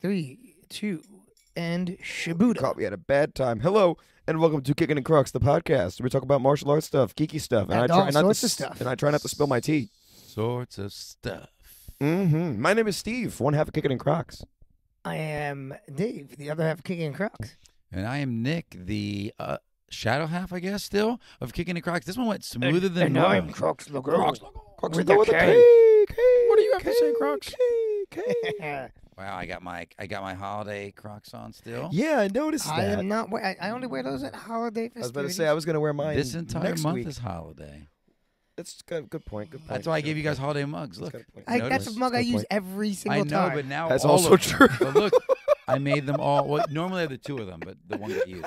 3, 2, and Shibuda. Caught me at a bad time. Hello, and welcome to Kickin In Crocs, the podcast. We talk about martial arts stuff, geeky stuff, And all sorts of stuff. And I try not to spill my tea. Sorts of stuff. My name is Steve, one half of Kickin In Crocs. I am Dave, the other half of Kickin In Crocs. And I am Nick, the shadow half, I guess, still, of Kickin In Crocs. This one went smoother than And normal. I'm Crocs logo. Crocs logo. Crocs With go the with a K. K. What do you have to say, Crocs? K. Wow, I got my holiday Crocs on still. Yeah, I noticed that. I am not. I only wear those at holiday festivities. I was about to say I was going to wear mine This entire next month week. is holiday. That's good. Good point. Good point. That's why I gave you guys holiday mugs. Look, That's a good point. That's notice? a mug I Good use point. every single I know, time. but now That's all also of true. them. But look, I made them all. Well, normally I have the two of them, but the one got used.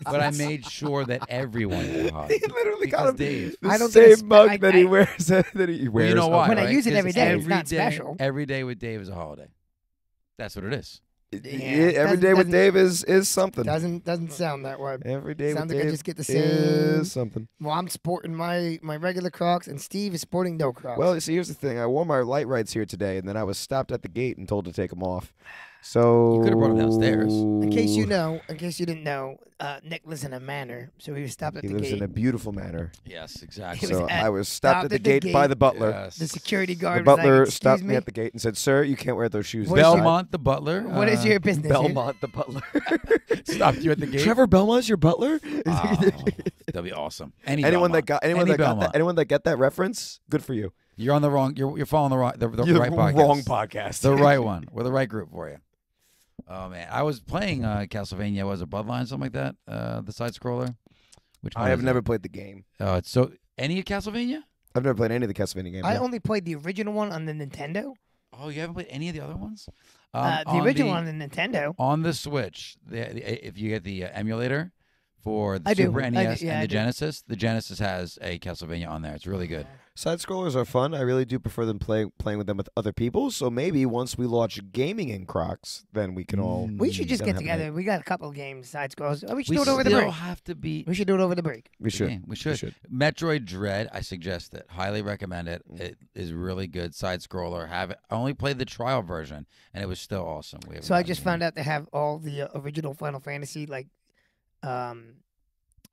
But I made sure that everyone had a holiday. He literally Because got him Dave. the I don't get a same spe- mug I- that he I- wears. That he wears. Well, you know why? When I right? use it 'Cause every day, it's not day- special. Every day with Dave is a holiday. That's what it is. Every day with Dave is something. Doesn't sound that way. Every day Sounds with like I Dave just get the same. is something. Well, I'm sporting my regular Crocs, and Steve is sporting no Crocs. Well, see, here's the thing. I wore my light rights here today, and then I was stopped at the gate and told to take them off. So You could have brought them downstairs. in case you didn't know, Nick lives in a manor, so he was stopped at He the lives gate. in a beautiful manor. Yes, It exactly. was So at- I was stopped at the gate by the butler. Yes. The security The guard was butler like, "Excuse stopped me, me at the gate and said, "Sir, you can't wear those shoes." What is your- Belmont, the butler. What is your business here?" Belmont, the butler. stopped you at the gate? Trevor Belmont's your butler? Oh, that'd be awesome. Anyone that got anyone Any that got Belmont. that, anyone that get that reference, good for you. You're on the wrong. You're following the right. The You're right podcast. wrong podcast. The right one. We're the right group for you. Oh man, I was playing Castlevania. Was it Bloodline, something like that? The side scroller. Which one I have is it? never played the game. It's so any Castlevania? I've never played any of the Castlevania games. I no. only played the original one on the Nintendo. Oh, you haven't played any of the other ones? The On original one on the Nintendo. on the Switch. If you get the emulator for the I do. Super I do. NES Yeah, and I the do. Genesis, the Genesis has a Castlevania on there. It's really good. Side scrollers are fun. I really do prefer them playing with them with other people. So maybe once we launch gaming in Crocs, then we can all. We should just Then get have a together. night. We got a couple of games, side scrolls. We should We do it over the still break. have to be. We should do it over the break. We should. Yeah, we should. Metroid Dread, I suggest it. Highly recommend it. It is really good. Side scroller. Have it. I only played the trial version, and it was still awesome. So I just found out they have all the original Final Fantasy, like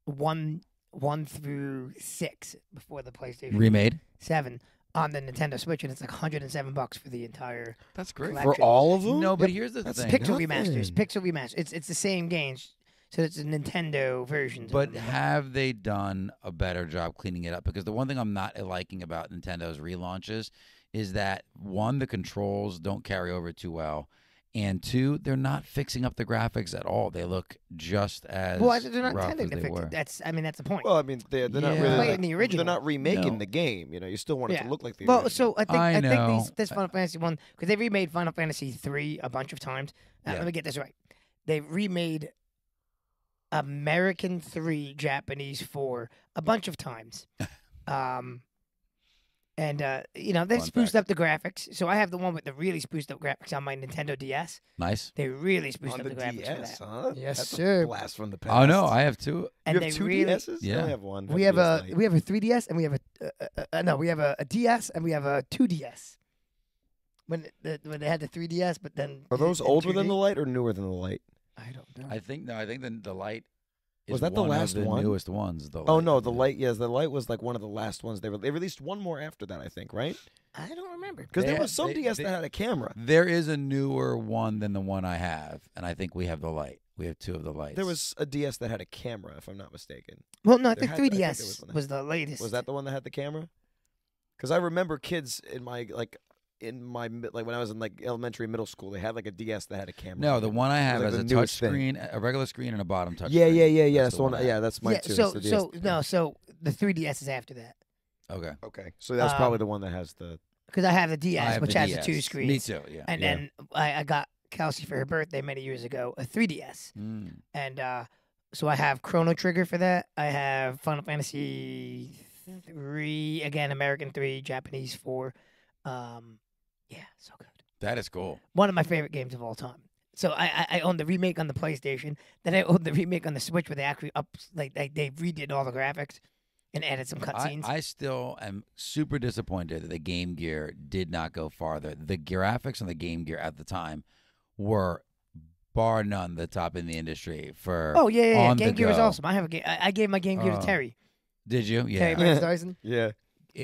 1 through 6 before the PlayStation remade. 7 on the Nintendo Switch, and it's like $107 for the entire. That's great. Collection. For all of them? No, but Yep. here's the That's thing. pic- Pixel nothing. remasters. Pixel remaster. It's the same games, so it's a Nintendo versions. But of them. have they done a better job cleaning it up? Because the one thing I'm not liking about Nintendo's relaunches is that, one, the controls don't carry over too well, and two, they're not fixing up the graphics at all. They look just as well, they're not rough intending as to they fix were. it. That's the point. Well, I mean, they're not Yeah. really. Play it Like, in the original. They're not remaking No. the game. You still want it Yeah. to look like the Well, original. so I think I know. this Final Fantasy one, because they remade Final Fantasy 3 a bunch of times. Yeah. Let me get this right. They remade American 3, Japanese 4 a bunch of times. They Fun spruced fact. up the graphics. So I have the one with the really spruced up graphics on my Nintendo DS. Nice. They really spruced On up the the graphics DS, for that. huh? Yes, That's sir. A blast from the past. Oh no, I have two. And You they have two really, DSs? I Yeah. only have one. we have DS a Lite. we have a 3DS and we have a DS and we have a 2DS. When they had the 3DS, but then Are those in older than 2D? the light or newer than the light? I don't know. I think the light is Was that the one last of the one? newest ones. The Oh light, no, the light. Yes, the light was like one of the last ones. They released one more after that, I think, right? I don't remember. Because there They- was some they- DS they- that had a camera. There is a newer one than the one I have, and I think we have the light. We have two of the lights. There was a DS that had a camera, if I'm not mistaken. Well, no, I There think had to- I think there 3DS was one that- was the latest. Was that the one that had the camera? Because I remember kids in my when I was in like elementary, middle school, they had like a DS that had a camera. No, the one I have like has the a touch newest thing. screen, a regular screen, and a bottom touch. Yeah, screen. yeah. That's That's the one. I Yeah, have. that's mine yeah, too. so It's the DS. so the 3DS is after that Okay. Okay, so that's Um, probably the one that has the. because I have the I DS, have which the has DS. the 2 screens. Me too. Yeah. And then I got Kelsey for her birthday many years ago a 3DS, Mm. and so I have Chrono Trigger for that. I have Final Fantasy 3 again, American 3, Japanese 4. Yeah, so good. That is cool. One of my favorite games of all time. So I own the remake on the PlayStation. Then I own the remake on the Switch where they actually they redid all the graphics and added some cutscenes. I still am super disappointed that the Game Gear did not go farther. The graphics on the Game Gear at the time were bar none the top in the industry for. Oh yeah, yeah. on the Game Gear is go. awesome. I have a game. I gave my Game Gear to Oh. Terry. Did you? Terry Yeah. Mike Dyson. Yeah.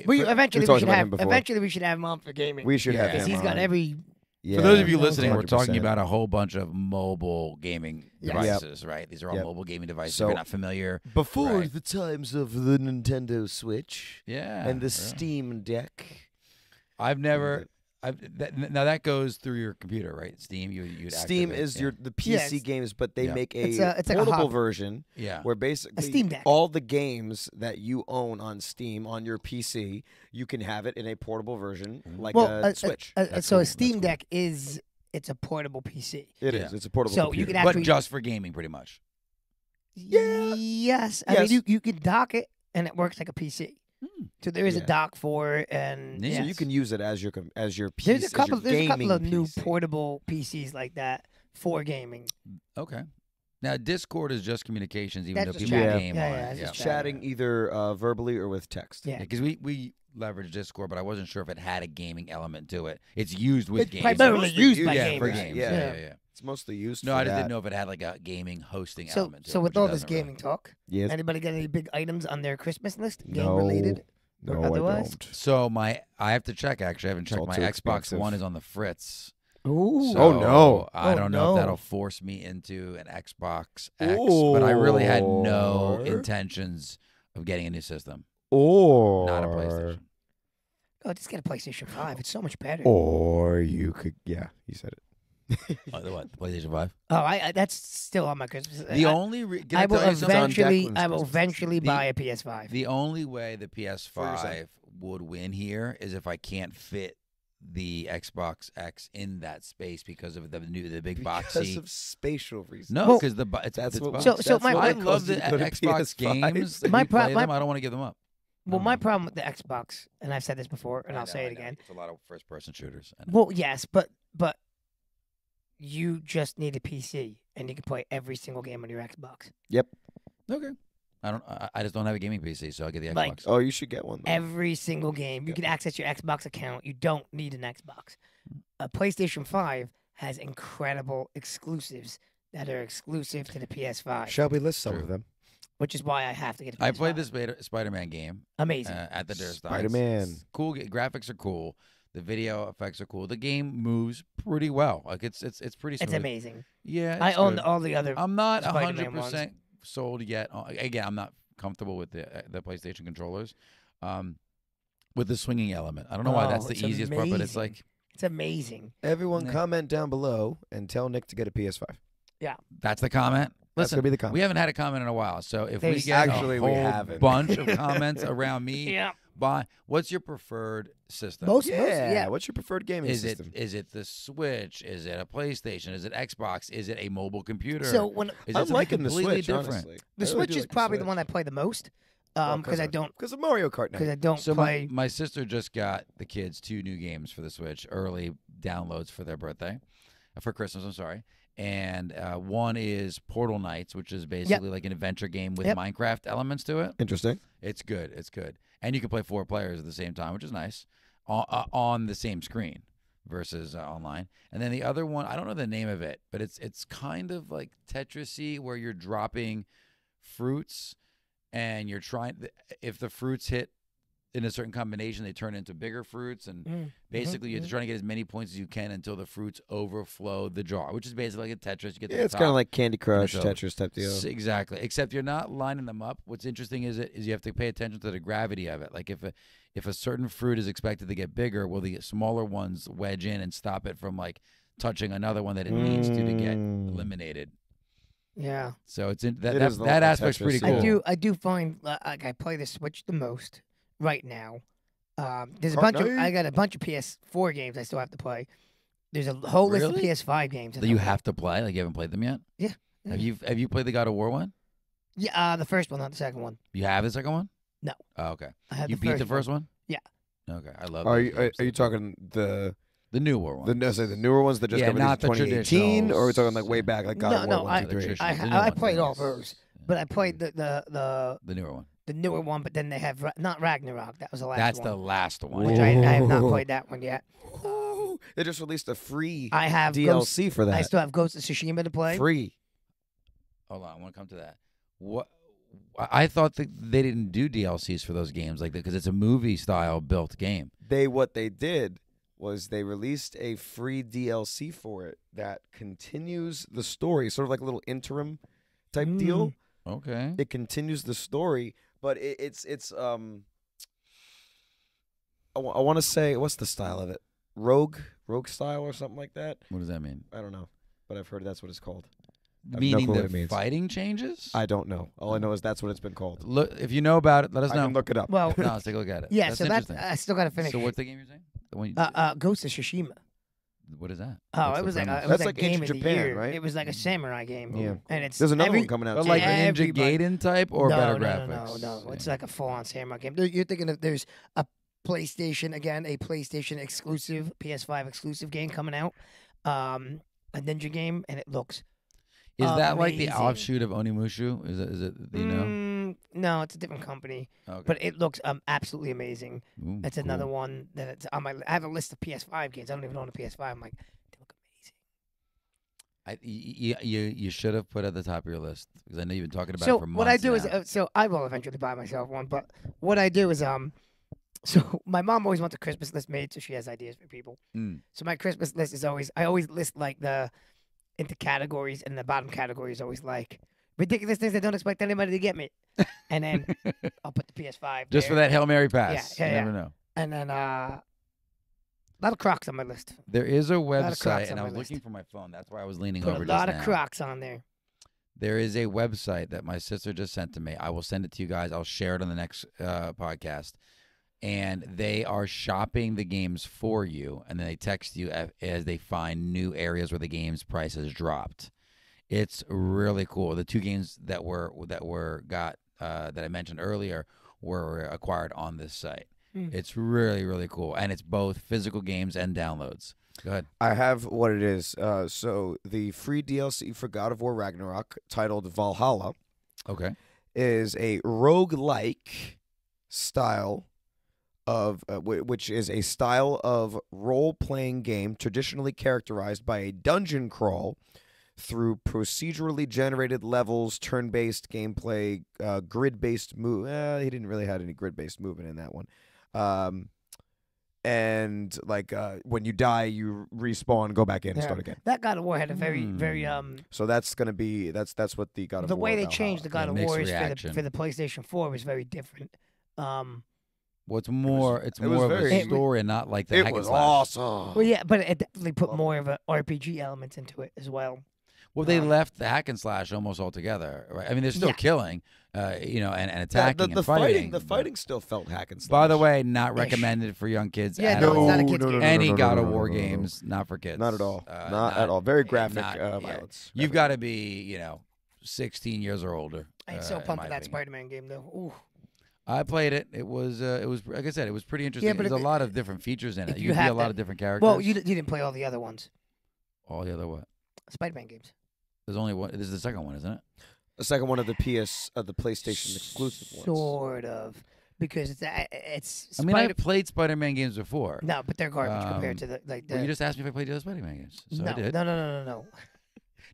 We For- eventually we we talked should about have. him before. Eventually we should have him on for gaming. We should Yeah. have him because he's got on. every. Yeah. For those of you no, listening, we're 100%. talking about a whole bunch of mobile gaming Yes. devices, right? These are all Yep. mobile gaming devices. So- if you're not familiar, Before Right. the times of the Nintendo Switch yeah, and the yeah. Steam Deck. I've never. Now that goes through your computer, right? Steam. You'd Steam activate, is yeah. the PC it's- games, but they Yeah. make It's a like a portable hub. version Yeah. where basically Steam Deck. all the games that you own on Steam on your PC, you can have it in a portable version like Well, a Switch. That's so cool. a Steam That's cool. Deck it's a portable PC. It Yeah. is. It's a portable So you computer. can But actually. just for gaming, pretty much. Yeah. Yes. I Yes. mean, you can dock it and it works like a PC. Hmm. So there is Yeah. a dock for it, and Yeah. So you yes. can use it as your PC. There's a as couple. your There's a couple gaming of new PC. portable PCs like that for gaming. Okay. Now Discord is just communications, even That's though just people chatting. game Yeah, on yeah, it. it's Yeah. just Chatting either verbally or with text. Yeah. Because we leverage Discord, but I wasn't sure if it had a gaming element to it. It's used with It's games. primarily mostly used used by yeah, gamers. for games. Yeah. Yeah. It's mostly used No, for I just that. didn't know if it had like a gaming hosting So, element to so it. with which it all this doesn't really. gaming talk, Yes. anybody got any big items on their Christmas list, game No. related? No, or otherwise? I don't. So I have to check. Actually, I haven't checked. all My too Xbox expensive. One is on the fritz. Ooh. So Oh, no. I Oh, don't know if no. that'll force me into an Xbox X, but I really had no Or- intentions of getting a new system, Or not a PlayStation. Oh, just get a PlayStation 5. It's so much better. Or you could, yeah, you said it. Oh, the what? The PlayStation 5. Oh, I that's still on my Christmas. The only can I will tell you something? eventually, Declan's I will Christmas. eventually The- buy a PS5. The only way the yourself. PS5 would win here is if I can't fit the Xbox X in that space because of the big Because boxy. of spatial reasons. No, Well, because That's what. boxy. So that's my- what I it love costs the you to go to Xbox PS5. games. That My we play pro- them. I don't want to give them up. Well, I my know. problem with the Xbox, and I've said this before, and I I'll know, say I it know. again. It's a lot of first-person shooters. I know. Well, yes, but you just need a PC, and you can play every single game on your Xbox. Okay. I just don't have a gaming PC, so I get the Xbox. Like, Oh, you should get one. Though. Every single game, you can access your Xbox account. You don't need an Xbox. A PlayStation 5 has incredible exclusives that are exclusive to the PS5, Shall we list some True. of them? which is why I have to get a PS5. I played this Spider-Man game Amazing. at the Durst. Spider-Man. Cool. Graphics are cool. The video effects are cool. The game moves pretty well. Like it's pretty smooth. It's amazing. Yeah, I it's own good. all the other. I'm not Spider-Man 100% sold yet. Again, I'm not comfortable with the PlayStation controllers. With the swinging element. I don't know why that's Oh, the it's easiest part, but it's amazing. like It's amazing. Everyone Yeah. comment down below and tell Nick to get a PS5. that's the comment. That's Listen, gonna be the comment. we haven't had a comment in a while, so if we There's- get Actually, a we whole haven't. bunch of comments around me, Yeah. what's your preferred system? yeah. What's your preferred gaming Is system? it the Switch? Is it a PlayStation? Is it Xbox? Is it a mobile computer? So when is it I'm something liking the completely Switch. different? Honestly, the Switch is probably the one I play the most, because I don't because of Mario Kart because night. I don't So play. my sister just got the kids 2 new games for the Switch, early downloads for their birthday, for Christmas. I'm sorry. And one is Portal Knights, which is basically like an adventure game with Yep. Minecraft elements to it. Interesting. It's good. It's good, and you can play 4 players at the same time, which is nice, on the same screen versus online. And then the other one, I don't know the name of it, but it's kind of like Tetris-y, where you're dropping fruits, and you're trying. If the fruits hit in a certain combination, they turn into bigger fruits, and basically you're trying to get as many points as you can until the fruits overflow the jar, which is basically like a Tetris. You get to Yeah, the it's top. kind of like Candy Crush, so- Tetris type deal. Exactly. Except you're not lining them up. What's interesting is you have to pay attention to the gravity of it. Like if a certain fruit is expected to get bigger, will the smaller ones wedge in and stop it from like touching another one that it needs to get eliminated? Yeah, So it's in that It is that like aspect's Tetris, pretty yeah. cool. I do find like I play the Switch the most right now. There's a Cart bunch of Night? I got a bunch of PS4 games I still have to play. There's a whole list of Really? PS5 games That you have to play. Like you haven't played them yet. Yeah. Have you played the God of War one? Yeah, the first one, not the second one. You have the second one? No. Oh, okay. I have You the beat the first one? Yeah. Okay, I love. Are those you games. are you talking the newer one? the newer ones that just Yeah, got released not the in 2018, or are we talking like traditionals. way back like God No, of no, War 1, 2, 3? traditional- I the ha- new I one, played all yes. those. But I played the The newer one. newer one, but then they have not Ragnarok. That was the last That's one. the last one. Which I have not played that one yet. Mushu? They just released a free I have DLC for that. I still have Ghost of Tsushima to play. Free. Hold on, I want to come to that. What? I thought that they didn't do DLCs for those games like that because it's a movie style built game. What they did was they released a free DLC for it that continues the story, sort of like a little interim type deal. Okay. It continues the story, but it's I want to say, what's the style of it? Rogue style or something like that. What does that mean? I don't know, but I've heard that's what it's called. I have no Meaning clue what the it means. fighting changes? I don't know. All I know is that's what it's been called. Look, if you know about it, let us I know. can look it up. Well, No, let's take a look at it. yeah. That's So that's interesting. I still got to finish. So what's the game you're saying? The one Ghost of Tsushima. what is that? Oh, What's it the was like premise? it was That's like like game ancient of the Japan, year. right? It was like a samurai game. Yeah. And it's There's another every, one coming out. But too. like everybody- Ninja Gaiden type or no, better no, graphics? No. It's like a full-on samurai game. You're thinking of there's a PlayStation exclusive, PS5 exclusive game coming out, a ninja game, and it looks. Is that like the amazing. offshoot of Onimusha? Is it? Do you know? No, it's a different company, Okay. but it looks absolutely amazing. Ooh, It's cool. another one that it's on my. I have a list of PS5 games. I don't even own a PS5. I'm like, they look amazing. You should have put at the top of your list because I know you've been talking about So it for months what I do is, now. so I will eventually buy myself one. But what I do is, so my mom always wants a Christmas list made, so she has ideas for people. Mm. So my Christmas list is I always list like into categories, and the bottom category is always like ridiculous things I don't expect anybody to get me. And then I'll put the PS5 Just for there. that Hail Mary pass. Yeah, you yeah. never know. And then a lot of Crocs on my list. There is a lot of Crocs website, on and I my was list. looking for my phone. That's why I was leaning Put over a just lot of now. Crocs on there. There is a website that my sister just sent to me. I will send it to you guys. I'll share it on the next podcast. And they are shopping the games for you, and then they text you as they find new areas where the game's price has dropped. It's really cool. The two games that I mentioned earlier were acquired on this site. It's really, really cool, and it's both physical games and downloads. Go ahead. I have what it is. So the free DLC for God of War Ragnarok, titled Valhalla, Okay. is a roguelike style of which is a style of role-playing game traditionally characterized by a dungeon crawl through procedurally generated levels, turn-based gameplay, grid-based move. He didn't really have any grid-based movement in that one. And like when you die, you respawn, go back in, and start again. That God of War had a very So that's gonna be that's what the God of the War. way they Valhalla. changed the God of mixed War reaction. for the PlayStation 4 was very different. What's more, it's it was more of very- a story and not like the It hack and was slash. awesome. Well, yeah, but it definitely put more of a RPG elements into it as well. Well, they left the hack and slash almost altogether, right? I mean, they're still Yeah. killing, and Yeah, attacking the and fighting. the but- fighting still felt hack and slash. By the way, not Ish. recommended for young kids. Yeah, at no, all. it's not a kid's game. Any God of no, War no, no, no. games, not for kids. Not at all. Uh, not at all. Very graphic not- violence. You've got to be, 16 years or older. I ain't so in pumped my for that opinion. Spider-Man game though. Ooh. I played it. It was like I said, it was pretty interesting. but There's a if- lot of different features in it. if You you could be a have lot that- of different characters. Well, you didn't play all the other ones. all the other what? Spider-Man games. There's only one. This is the second one, isn't it? The second one of the PlayStation exclusive ones. Sort of, because it's I mean, I've played Spider-Man games before. no, but they're garbage compared to the Well, the. you just asked me if I played the other Spider-Man games, so no, I did. no.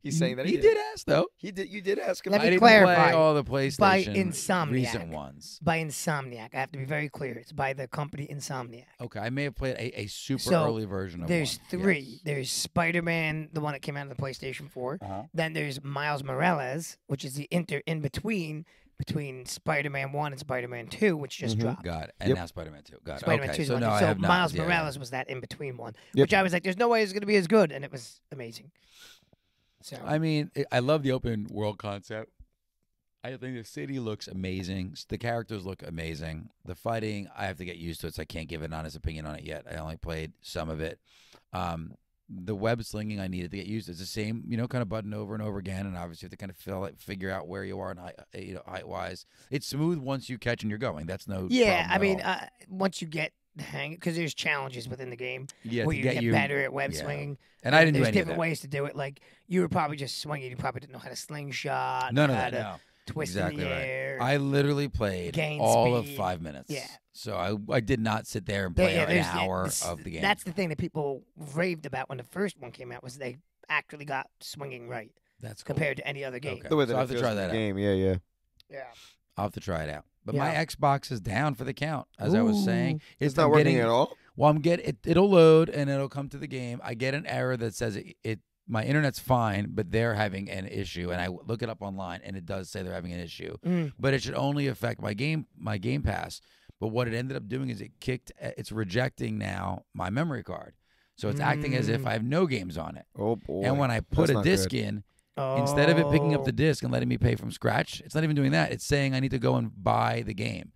He's saying that he did ask though. He did. You did ask him. Let I me didn't clarify. play all the PlayStation By Insomniac. recent ones. By Insomniac. I have to be very clear. It's by the company Insomniac. Okay, I may have played a super So, early version of There's one. three. Yes. There's Spider-Man, the one that came out of the PlayStation 4. Uh-huh. Then there's Miles Morales, which is the in between Spider-Man 1 and Spider-Man 2, which just dropped. Got it. And Yep. now Spider-Man 2. Got it. Spider-Man Okay, 2 is so one. no, I So have not. Miles Yeah, Morales was that in between one, Yep. which I was like, there's no way it's going to be as good, and it was amazing. So I mean, I love the open world concept. I think the city looks amazing. The characters look amazing. The fighting, I have to get used to it, so I can't give an honest opinion on it yet. I only played some of it. The web slinging, I needed to get used to. It's the same, kind of button over and over again, and obviously you have to kind of figure out where you are in height wise. It's smooth once you catch and you're going. That's no yeah, problem I at mean, all. once you get the hang, because there's challenges within the game Yeah, where to you get get you better at web yeah. swinging. And I didn't do There's any of different that. ways to do it. Like you were probably just swinging. You probably didn't know how to slingshot. None of how that. to No. twist Exactly in the right. air. I literally played Gain all of speed. 5 minutes. Yeah. So I did not sit there and play an hour of the game. That's the thing that people raved about when the first one came out was they actually got swinging right That's cool. compared to any other game. Okay. The way that So I it have to feels try in the that out. game. Yeah. Yeah. I'll have to try it out. But Yeah. my Xbox is down for the count, as I was saying. It's not working at all. Well, it'll load and it'll come to the game. I get an error that says my internet's fine, but they're having an issue, and I look it up online, and it does say they're having an issue. But it should only affect my Game Pass. But what it ended up doing is it's rejecting now my memory card, so it's acting as if I have no games on it. Oh boy! And when I put a disc in, instead of it picking up the disc and letting me pay from scratch, it's not even doing that. It's saying I need to go and buy the game,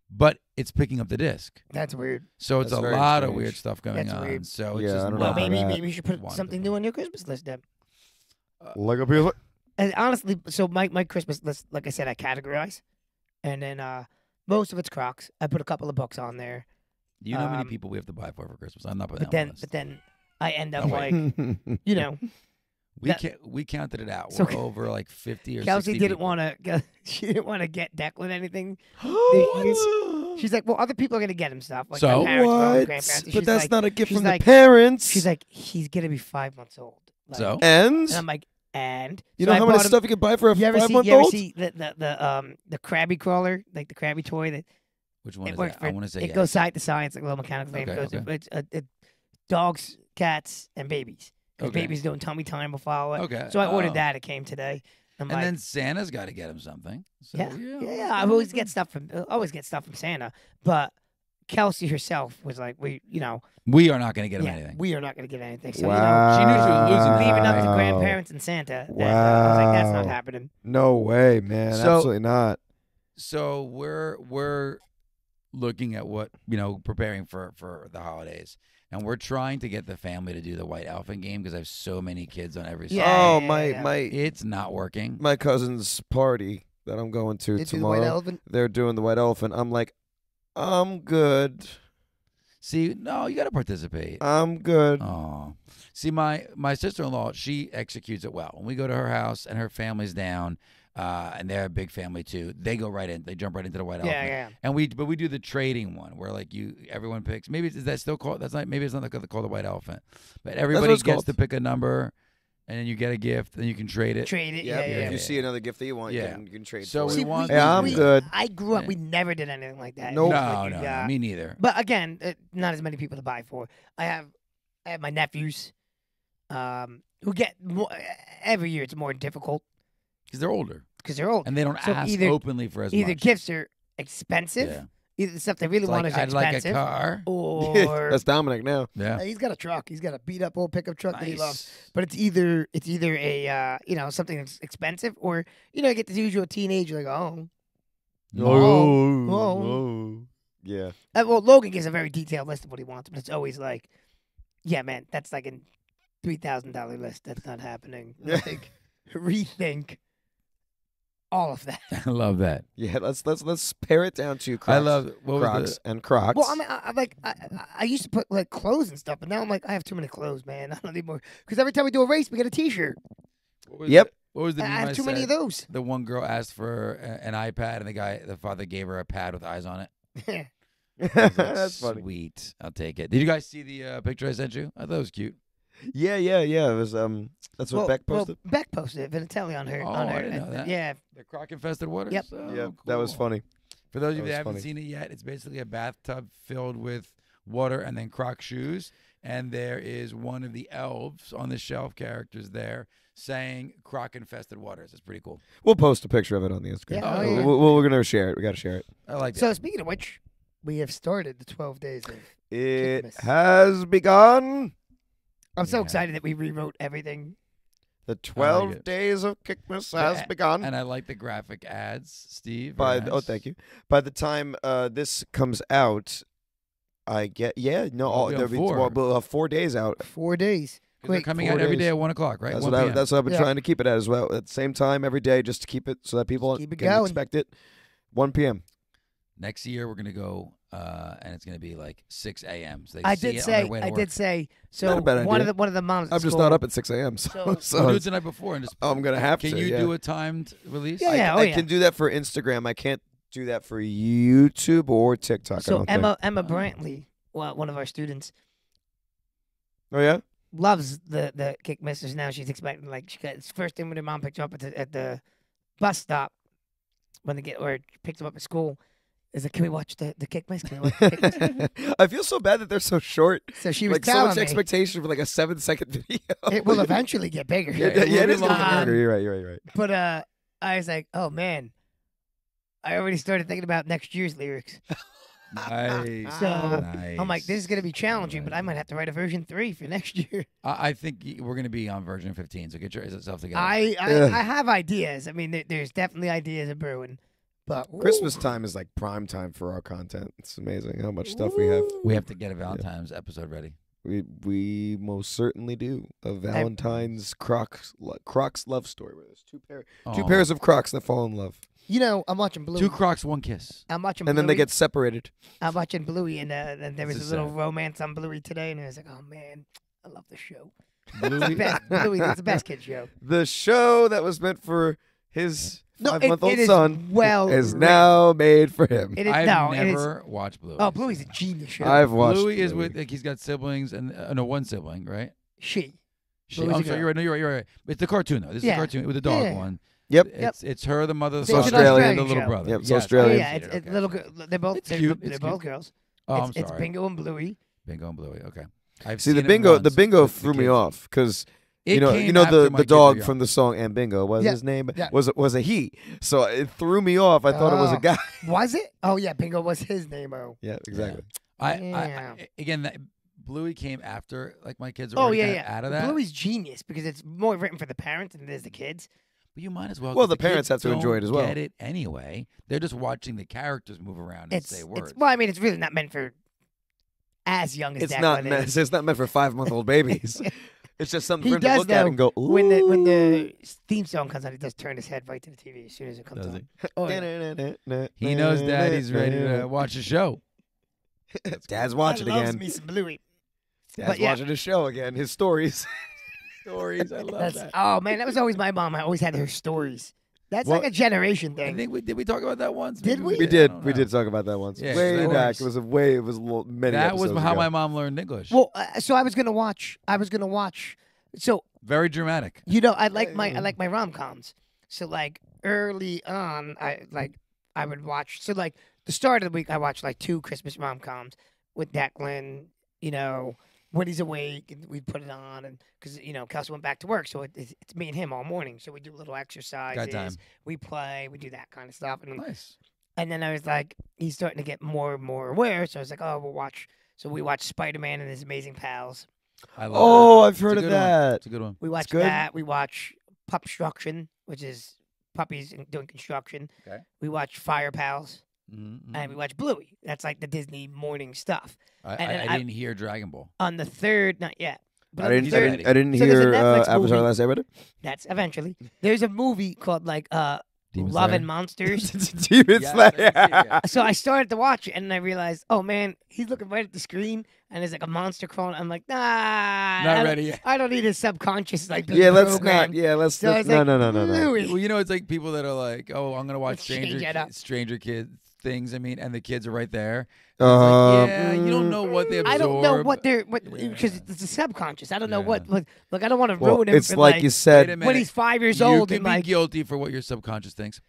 but it's picking up the disc. That's weird. So it's That's a very lot of strange. weird stuff going That's on. weird. So it's Yeah, just I don't Well, know about maybe that. you should put Wonderful. something new on your Christmas list, then. Lego people. And honestly, so my Christmas list, like I said, I categorize, and then most of it's Crocs. I put a couple of books on there, Do you know how many people we have to buy for Christmas? I'm not putting but that on then the list. but then I end up Oh, like wait. you know, We counted it out. So- We're over like 50 or Kelsey 60 didn't people. want to. She didn't want to get Declan anything. What? She's like, well, other people are gonna get him stuff. Like So? my parents, my What? grandparents. But She's that's like, not a gift she's from like- the parents. She's like, he's gonna be 5 months old. Like, So? and I'm like, and you so know I how much bought him- stuff you can buy for a You ever 5-month you ever old? see the Krabby crawler, like the Krabby toy that Which one it is works that? for? I want to say it yes. goes side to side. It's like a little mechanical thing. Okay, It goes, it's dogs, cats, and babies. Because Okay. babies doing tummy time will follow it. Okay. So I ordered Oh. that. It came today. I'm And like, then Santa's got to get him something. So, yeah. I always get stuff from Santa, but Kelsey herself was like, we We are not going to get him anything. we are not going to get anything. So Wow. She knew she was losing the leaving up to Wow. grandparents and Santa. That, I was like, that's not Wow. happening. No way, man. So- Absolutely not. So we're looking at what, preparing for the holidays. And we're trying to get the family to do the White Elephant game because I have so many kids on every side. Yeah. Oh, my It's not working. my cousin's party that I'm going to They do the white tomorrow. elephant. They're doing the white elephant. I'm like, I'm good. See, no, you got to participate. I'm good. Oh, see, my sister-in-law, she executes it well. When we go to her house and her family's down, and they're a big family too, they go right in. They jump right into the white elephant. Yeah. And we do the trading one where like everyone picks. Maybe is that still called? That's not. Maybe it's not called the white elephant. But everybody it's gets called. to pick a number, and then you get a gift, and you can trade it. Trade it. Yep. Yeah. If you see another gift that you want, Yeah. you can trade So for we it. want- Yeah, I'm good. I grew up. Yeah. We never did anything like that. Nope. No, me neither. But again, not as many people to buy for. I have my nephews, who get more every year. It's more difficult Because they're older because they're old. and they don't So ask either- openly for as Either much. gifts are expensive, Yeah. either the stuff they really It's want like, is I'd like a expensive, car. or That's Dominic now. Yeah. he's got a truck. He's got a beat up old pickup truck that he loves. Nice. But it's either a something that's expensive, or you get the usual teenage like, oh. Oh. Yeah. Well, Logan gives a very detailed list of what he wants, but it's always like, yeah, man, that's like a $3,000 list. That's not happening. Like, rethink all of that. I love that. Yeah. Let's pare it down to Crocs, I love what was Crocs and Crocs. Well, I mean, I used to put like clothes and stuff, but now I'm like, I have too many clothes, man. I don't need more. Because every time we do a race, we get a T-shirt. what was Yep. the- What was the I meme have too many of said? those. The one girl asked for an iPad, and the father gave her a pad with eyes on it. I was like, That's funny. Sweet, I'll take it. Did you guys see the picture I sent you? I thought it was cute. Yeah. It was that's what Beck posted. Well, Beck posted it. Vinatelli on her. Oh, on her. I didn't know that. Yeah. The croc-infested waters. Yep. Oh, yeah, that was cool. funny. For those of you That that was haven't funny. seen it yet, it's basically a bathtub filled with water and then Croc shoes. And there is one of the elves on the shelf characters there saying croc-infested waters. It's pretty cool. We'll post a picture of it on the Instagram. Yeah, oh, yeah. We're gonna share it. We got to share it. I like that. So speaking of which, we have started the 12 days of. It Kickmas. has begun. I'm so Yeah. excited that we rewrote everything. The 12 it. days of Kickmas Yeah, has begun. And I like the graphic ads, Steve. By Very oh, nice. thank you. By the time this comes out, I get We'll be on there'll be 4. we'll have 4 days out. 4 days. 'Cause they're Quick, coming 4 out every days. day at 1 o'clock, right? That's 1 what p.m. I've been Yeah. trying to keep it at as well. At the same time every day, just to keep it so that people Keep it can going. expect it. 1 p.m. Next year we're gonna go, and it's gonna be like 6 a.m. So they I see did it on say. their way to I work. did say. So Not a bad one idea. of the moms. at I'm just school- not up at 6 a.m. So, So- We'll do so it the night before and just. I'm gonna have Can to. you yeah. do a timed release? Yeah, I yeah. can do that for Instagram. I can't do that for YouTube or TikTok. I So don't Emma Brantley, well, one of our students, think. Oh yeah. loves the Kick Misters now. She's expecting like it's first thing when her mom picked her up at the bus stop when they get or picks them up at school. Is like, can we watch the Kick Mist? Can we watch the Kick Mist? I feel so bad that they're so short. So she was Like so telling much me expectation for like a 7-second video. it will eventually get bigger. Yeah, it is will getting be bigger. You're right. But I was like, oh man, I already started thinking about next year's lyrics. Nice. So nice. I'm like, this is gonna be challenging, but I might have to write a version 3 for next year. I think we're going to be on version 15, so get yourself together. I Ugh. have ideas. I mean, there's definitely ideas of brewing, but Christmas time is like prime time for our content. It's amazing how much stuff we have. We have to get a Valentine's episode ready. We most certainly do. A Valentine's Crocs love story where there's two Aw. pairs of Crocs that fall in love. You know, I'm watching Bluey. 2 Crocs, 1 kiss. I'm watching And then Bluey. they get separated. I'm watching Bluey, and there was This a is little sad. romance on Bluey today, and I was like, oh man, I love the show. Bluey, Bluey, it's the best kid show. The show that was meant for his No, 5-month-old it is son well is written. now made for him. It is I've no, it is. never watched Bluey. Oh, Bluey's a genius show. I've watched. Bluey is Bluey. with, like, he's got siblings, and no, 1 sibling, right? She. She, Bluey's I'm a sorry, girl. you're right. No, you're right. It's the cartoon, though. This is Yeah. the cartoon with the dog Yeah. one. Yep. It's her, the mother, the It's an father, Australian and the little show. brother. Yep, it's Yes, Australian. Yeah, I've it's seen it, okay. little. They're both. It's they're, cute, They're it's both cute. girls. Oh, I'm It's sorry. Bingo and Bluey. Bingo and Bluey. Okay. I've See, the seen it bingo, once the bingo with the threw me kids. off because It you came know after the my kids were dog young. from the song and Bingo was Yeah, his name yeah. was a he, so it threw me off. I thought it was a Oh. guy. Was it? Oh yeah, Bingo was his name. Oh. Yeah, exactly. Yeah. Again, that Bluey came after like my kids. Are Oh already yeah, kinda yeah. out of that. Bluey's genius because it's more written for the parents than it is the kids. But you might as well. Well, 'cause the parents kids have to enjoy it as well. Get it anyway. They're just watching the characters move around and say words. Well, I mean, it's really not meant for as young as It's that not one meant. is. It's not meant for 5-month-old babies. It's just something He for him to does look at though. and go. Ooh. When the theme song comes on, he does turn his head right to the TV as soon as it comes Does on. he? Oh, yeah. He knows Daddy's ready to watch a show. Dad's watching I loves again. me some Bluey. Dad's But yeah. watching his show again. His stories. Stories, I love That's that. oh man, that was always my mom. I always had her stories. That's Well, like a generation I thing. think did we talk about that once? Did Maybe we? We I did. don't We know. did talk about that once. Yeah, way stories. back. It was many. That was episodes how ago. my mom learned English. Well, so I was gonna watch. So Very dramatic. you know, I like my rom coms. So like early on, I would watch. So like the start of the week, I watched like 2 Christmas rom coms with Declan. You know, when he's awake, and we'd put it on, and because Kelsey went back to work, so it's me and him all morning. So we do little exercises. time. We play. We do that kind of stuff. And Nice. And then I was like, he's starting to get more and more aware. So I was like, oh, we'll watch. So we watched Spider-Man and His Amazing Pals. I love Oh, that. I've heard It's a of good one. that. It's a good one. We watch good. that. We watch Pupstruction, which is puppies doing construction. Okay. We watch Fire Pals, Mm-hmm. and we watch Bluey. That's like the Disney morning stuff. I and then I didn't hear Dragon Ball. On the third, not yet. But I on the didn't. third, I didn't So there's a hear Netflix Avatar: movie. The Last Airbender. that's eventually. There's a movie called like Demon Love Slayer? and Monsters. Demon Yes, Slayer. I did see it, yeah. So I started to watch it, and I realized, oh man, he's looking right at the screen, and there's like a monster crawling. I'm like, nah, Not ready yet. I don't need his subconscious like. Yeah, let's program. not. Yeah, let's. So I let's was like, no. Bluey. Well, you know, it's like people that are like, "Oh, I'm gonna watch Let's change it up. Stranger Kids things." I mean, and the kids are right there. It's Uh, like, yeah, you don't know what they absorb. I don't know what they're Yeah. because it's a subconscious. I don't know Yeah. what. Look, I don't want to Well, ruin him. it's for, like you Wait a said. minute. when he's 5 years you old can and be like guilty for what your subconscious thinks.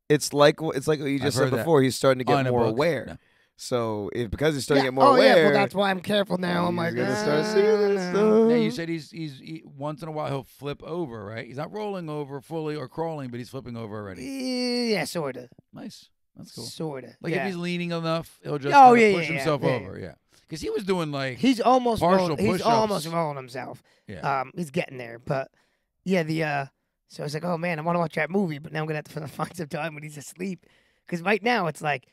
It's like what you just I've said heard that. before. He's starting to Oh, get in a more book. aware. No. So because he's starting to get more oh aware, yeah, well that's why I'm careful now. I'm he's like, gonna start seeing this stuff. Now you said he once in a while he'll flip over, right? He's not rolling over fully or crawling, but he's flipping over already. yeah, sorta, Nice, that's cool. sorta. Like yeah. if he's leaning enough, he'll just Oh, kinda yeah, push yeah, himself yeah. over. Yeah, because he was doing like He's almost partial rolling, he's push-ups. almost rolling himself. yeah. He's getting there, but yeah, so I was like, oh man, I want to watch that movie, but now I'm gonna have to find some time when he's asleep, because right now it's like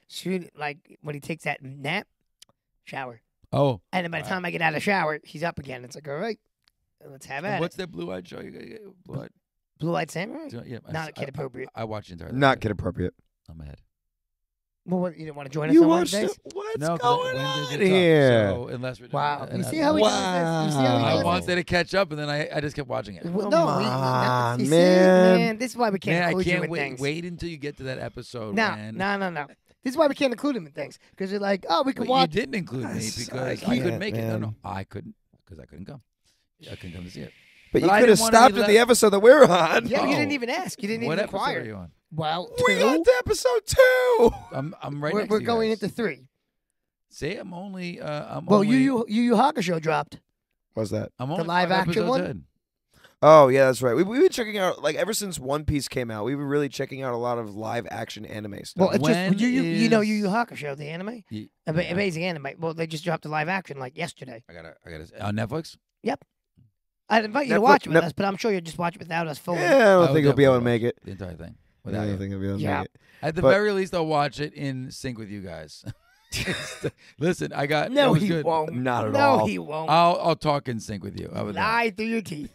like when he takes that nap, shower, Oh, and then by the time I get out of the shower, he's up again. It's like, all right, let's have and at what's it. that blue-eyed show? You gotta get blue-eyed. Blue-eyed samurai, Yeah, not kid appropriate. I watched the entire. not kid appropriate. on my head. Well, what, you didn't want to join us You on watched Wednesdays? it? What's No, 'cause going Wednesdays on are tough, here? So unless we're Wow. doing You see how he does this? You see how he I does wanted this? to catch up, and then I just kept watching it. Well, Come no, on, you see, man. man. This is why we can't Man, I include you can't in things. wait until you get to that episode. No, man. no. This is why we can't include him in things because you're like, oh, we can But watch. you didn't include me Yes, because I I couldn't can't, make it. No, man. I couldn't because I couldn't come. I couldn't come to see it. But you I could have didn't wanna stopped be at the episode that we're on. Yeah, you Oh. didn't even ask. You didn't What even episode inquire. are you on? Well, We got two. to episode 2. I'm right We're, next we're to you going guys. into 3. See, I'm only. Well, only, Yu Yu Hakusho dropped. What's that? I'm only live 5 action episodes one? in. Oh, yeah, that's right. We've been checking out, like, ever since One Piece came out, we were really checking out a lot of live action anime stuff. Well, it's When just you know Yu is- Yu Hakusho, the anime, Ye- amazing anime. Well, they just dropped a live action like yesterday. I gotta on Netflix. I'd invite you to Netflix- watch it with Nep- us, but I'm sure you'll just watch it without us fully. yeah, I don't would think he'll be able to definitely make it. The entire thing. I Without don't you. think he'll be able to Yeah. make it. At the But- very least, I'll watch it in sync with you guys. Listen, I got. No, it was he good. won't. Not at no, all. he won't. I'll talk in sync with you. How about that? Lie through your teeth.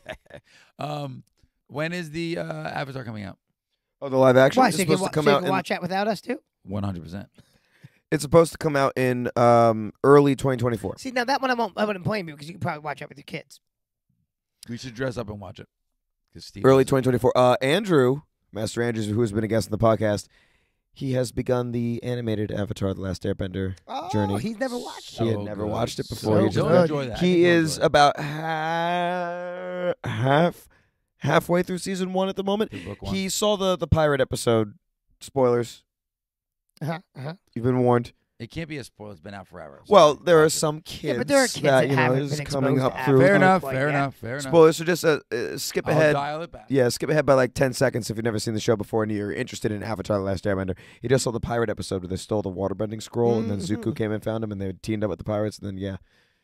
When is the Avatar coming out? Oh, the live action Why? is So you can, supposed to come so you out can in, watch that without us too? 100%. it's supposed to come out in early 2024. See, now that one I wouldn't blame you because you can probably watch that with your kids. We should dress up and watch it. 'Cause Steve Early doesn't. 2024. Andrew, Master Andrews, who has been a guest on the podcast, he has begun the animated Avatar: The Last Airbender Oh, journey. he's never watched He it. had never good. watched it So before. He good. just Don't enjoy that. I think He you'll is enjoy it. about halfway through season 1 at the moment. Through book 1. He saw the pirate episode. Spoilers. Uh-huh. You've been warned. It can't be a spoiler. It's been out forever. So Well, there are watch it. some kids, but there are kids that that you know haven't is been coming exposed up to through. Fair Avatar. enough. Like, Fair yeah. enough. Fair enough. Spoilers. So just skip I'll ahead. dial it back. Yeah, skip ahead by like 10 seconds if you've never seen the show before and you're interested in Avatar: The Last Airbender. You just saw the pirate episode where they stole the waterbending scroll and then Zuko came and found him and they teamed up with the pirates and then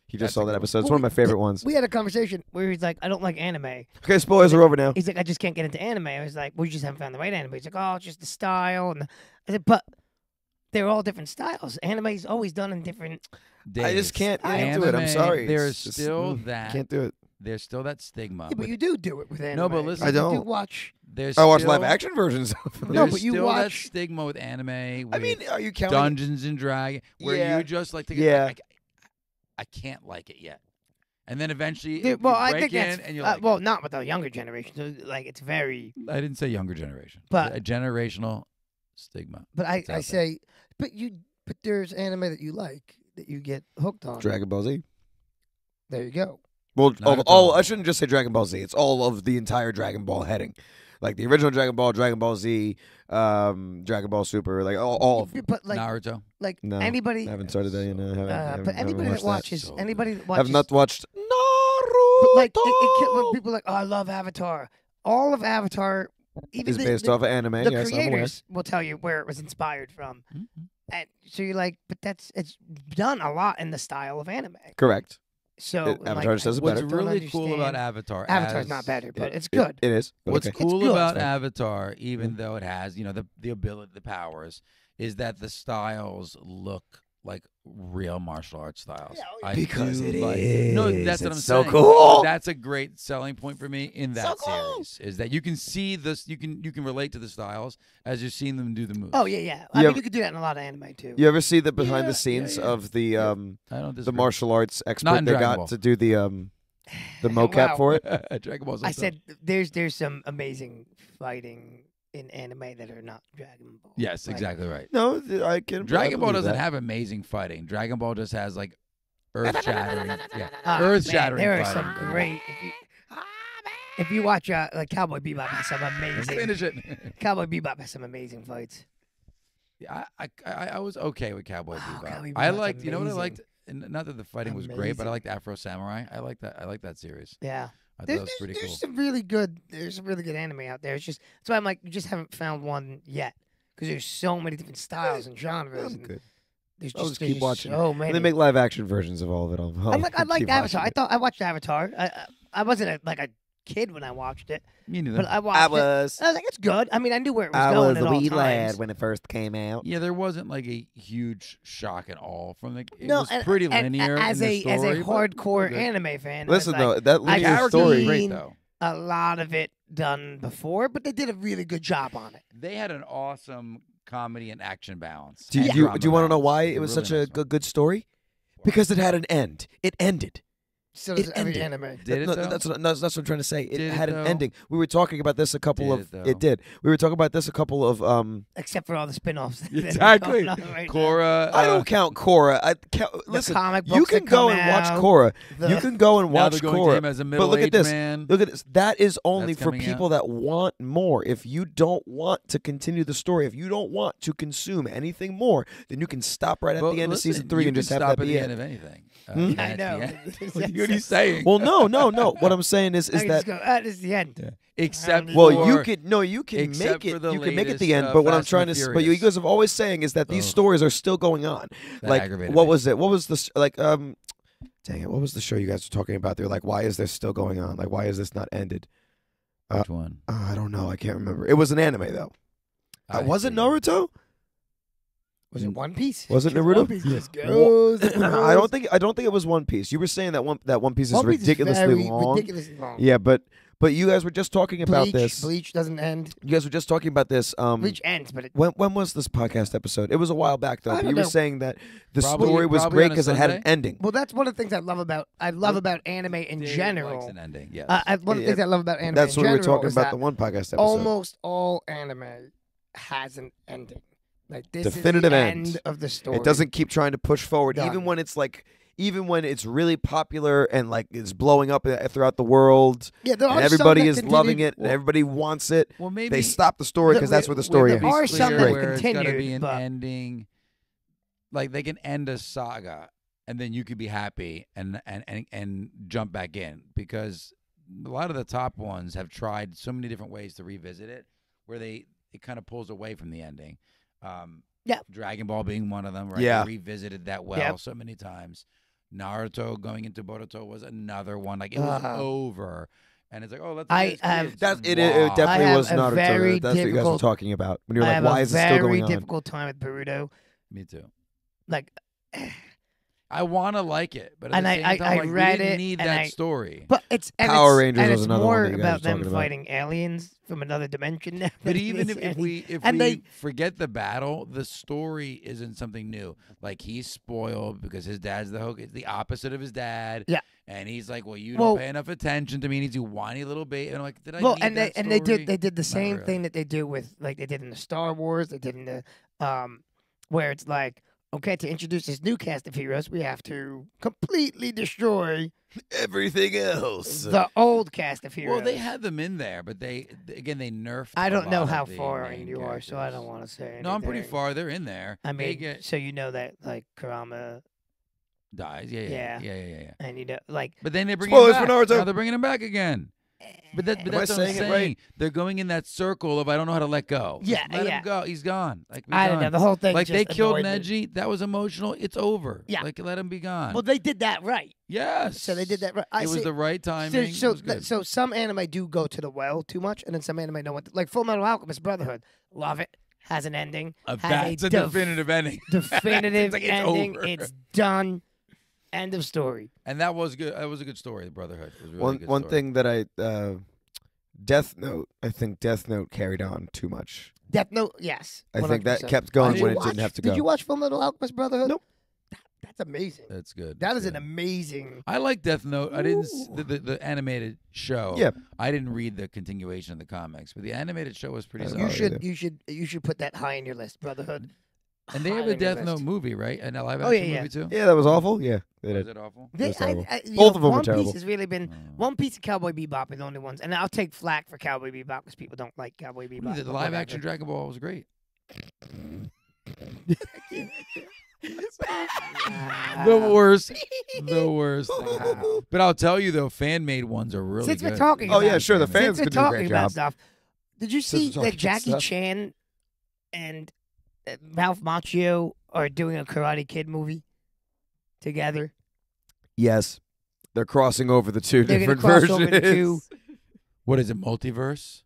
he just That's saw a that good episode. It's Well, one of my favorite ones. We had a conversation where he's like, I don't like anime. Okay, spoilers are over now. He's like, I just can't get into anime. I was like, well, you just haven't found the right anime. He's like, oh, it's just the style. And I said, but they're all different styles. Anime's always done in different. I just can't I get into it. I'm Anime, sorry. There's It's just- still that. Can't do it. There's still that stigma. Yeah, but with- you do it with anime. No, but listen- I You do don't. watch. There's I watch still, live action versions of them. No, There's but you still that watch- stigma with anime. With I mean, are you counting? Dungeons and Dragons, where Yeah. you just like to Yeah. I can't like it yet, and then eventually Dude, you well, I break think that's in and you're like, well, not with the younger generation. So, like, it's very. I didn't say younger generation, But- a generational stigma. But I It's out there. say, but there's anime that you like that you get hooked on. Dragon Ball Z. There you go. Well, Naruto. all I shouldn't just say Dragon Ball Z. It's all of the entire Dragon Ball heading, like the original Dragon Ball, Dragon Ball Z, Dragon Ball Super, like all of them. But like, Naruto. No, anybody. I haven't started that yet. No, I haven't But anybody that watches, So anybody that I watches, have not watched Naruto. but like when people are like, oh, I love Avatar. All of Avatar, even is based off of anime. the Yes, I'm aware. creators will tell you where it was inspired from. Mhm. And so you're like, but it's done a lot in the style of anime. Correct. So Avatar just does it What's better. really cool about Avatar? Avatar's as- not better, but It- it's good. It is. but What's okay. cool good. about It's fine. Avatar, even though it has, the ability, the powers, is that the styles look like real martial arts styles. Yeah, I Because do it like, is. No, that's what I'm It's so saying. cool. That's a great selling point for me in that So cool. series. Is that you can see this, you can relate to the styles as you're seeing them do the moves. Oh yeah. I You mean, ever- you could do that in a lot of anime too. You ever see the behind Yeah, the scenes yeah. of the I don't the disagree. martial arts Not expert in they Dragon got Ball. to do the mocap Wow. for it? Dragon Ball's I also- said there's some amazing fighting in anime that are not Dragon Ball. yes, Like, exactly right. No, I can. Dragon Ball believe doesn't that. have amazing fighting. Dragon Ball just has like earth shattering. Yeah, ah, earth man, shattering. There are fighting. some great. If you watch like Cowboy Bebop has some amazing. Finish it. Cowboy Bebop has some amazing fights. Yeah, I was okay with Cowboy Wow, Bebop. Cowboy I Bebop's liked, you know what I amazing. liked? And not that the fighting was great, but I Amazing. liked Afro Samurai. I like that series. Yeah. I thought There's, that was pretty there's cool. some really good. There's some really good anime out there. It's just that's why I'm like, you just haven't found one yet because there's so many different styles and genres. I'm and good. There's I'll just, just keep there's watching. So many. They make live action versions of all of it. I liked keep Avatar. watching I it. thought I watched Avatar. I wasn't like a kid when I watched it, Me neither. but I watched I it. was. I was like, it's good. I mean, I knew where it was I going was at a all wee times. lad when it first came out. Yeah, there wasn't like a huge shock at all from the. It No, was and- pretty and linear as in a the story, as a but hardcore good. anime fan. Listen I was though, like, that The I've linear characters story. were great seen- though. a lot of it done before, but they did a really good job on it. They had an awesome comedy and action balance. Do and you drama want to know balance. why It's it was really such a nice one. good story? Because it had an end. It ended. So does It every ended. anime. Did it, No, though? that's what I'm trying to say. It Did it, had an though? ending. We were talking about this a couple Did of. it, though? It did. We were talking about this a couple of. Except for all the spin-offs. that are Exactly. going on right now. Cora. I don't count Korra. Listen, comic you books can that go come and watch out, Korra. the- You can go and now watch they're going to Korra. him as a But look at middle-aged this. man. Look at this. That is only That's for coming people out. that want more. If you don't want to continue the story, if you don't want to consume anything more, then you can stop right at But the end listen, of season 3 you and can just have stop that at be the it. end of anything. Hmm? I At know. the end. What are you saying? Well, no. What I'm saying is I can that just go, this is the end. Except Well, for, you can except make for it. the You can make it latest, the end. But what I'm Fast trying and to, the but you Furious. guys have always saying is that these Ugh. stories are still going on. That Like, aggravated what me. was it? What was this? Like, dang it, what was the show you guys were talking about? They're like, why is this still going on? Like, why is this not ended? Which one? I don't know. I can't remember. It was an anime though. Was it see. Naruto? Was it One Piece? Was it Because Naruto? One Piece just goes. and I goes. don't think it was One Piece. You were saying that One Piece is One Piece ridiculously very long. ridiculously long. Yeah, but you guys were just talking about Bleach, this. Bleach doesn't end. You guys were just talking about this. Bleach ends, but it, When was this podcast episode? It was a while back though. I But don't you were know. saying that the Probably- story was probably great on a because it had an Sunday? ending. well, that's one of the things I love about anime in Dave general. likes an ending. Yes. One of the things I love about anime That's in what we were general talking is about that the one podcast episode. almost all anime has an ending. Like this Definitive is the end. end of the story. It doesn't keep trying to push forward, Done. even when it's really popular and like it's blowing up throughout the world, Yeah, there and are some everybody that is continue- loving it, and everybody wants it. well, maybe They stop the story because that's where the story there ends. are some that where it's got to continued, be an but- ending. Like they can end a saga, and then you could be happy and jump back in, because a lot of the top ones have tried so many different ways to revisit it, where it kind of pulls away from the ending. Yeah. Dragon Ball being one of them, right? Yeah. They revisited that well Yep. so many times. Naruto going into Boruto was another one. Like it was over, and it's like, oh, let's. I have- It I definitely have was a Naruto. very That's what you guys were difficult- talking about when you're I like, have why a is it still very going on? difficult time with Boruto. Me too. Like, I want to like it, but at And the I- same I- time, I like, read we didn't it, need and that I- story. but it's and Power it's, Rangers and was it's another more one that you guys about were talking them about. fighting aliens from another dimension now. But than even it is if we and they forget the battle, the story isn't something new. Like he's spoiled because his dad's the Hulk. It's the opposite of his dad. Yeah. And he's like, well, you Well- don't pay enough attention to me. And he's a whiny little baby. And I'm like, did I well, need and that they story? did the Not same really. thing that they do with like they did in the Star Wars. They did in the where it's like, okay, to introduce this new cast of heroes, we have to completely destroy Everything else. the old cast of heroes. Well, they had them in there, but they nerfed. I a don't know lot how of the far main in you are, so I characters. don't want to say anything. No, I'm pretty far. They're in there. I They mean, get so you know that like Kurama, dies. Yeah. Yeah. and you know like But then they bring Spoilers him for back. Naruto. Now they're bringing him back again. But Am I that's what I'm saying it saying. right? They're going in that circle of I don't know how to let go. Just Yeah, let yeah. him go. He's gone. Like I don't know. The whole thing Like just they killed annoyed me. Neji. That was emotional. It's over. Yeah. Like let him be gone. Well, they did that right. yes. So they did that right. It was the right timing. So, It was good. so some anime do go to the well too much, and then some anime don't. Like Full Metal Alchemist Brotherhood, love it. Has an ending. Has That's a definitive ending. definitive It's like it's ending. over. It's done. End of story. And that was good. That was a good story. The Brotherhood. It was a really One good one story. thing that I Death Note. I think Death Note carried on too much. Death Note, yes. I think that 100%. kept going Did when you it didn't watch- have to go. Did you watch Full Metal Alchemist Brotherhood? Nope. That's amazing. That's good. That That's is an good. amazing. I like Death Note. I didn't Ooh. the animated show. Yeah. I didn't read the continuation of the comics, but the animated show was pretty You solid. You should put that high in your list, Brotherhood. And they have High a on your Death list. Note movie, right? And a live Oh, action yeah, movie too. Yeah, that was awful. Yeah, they Was did. it awful? They, That's terrible. you Both know, of them were One terrible. Piece has really been Oh. One Piece and Cowboy Bebop are the only ones, and I'll take flack for Cowboy Bebop because people don't like Cowboy Bebop. The but live whatever. action Dragon Ball was great. Wow. The worst. The worst. Wow. But I'll tell you though, fan made ones are really Since good. we're talking Oh, about yeah, sure, the since fans we're could do a talking great about job. stuff, did you Since see we're talking that about Jackie stuff. Chan and Ralph Macchio are doing a Karate Kid movie together? Yes, they're crossing over the two They're gonna different cross over the two. versions. What is it? Multiverse?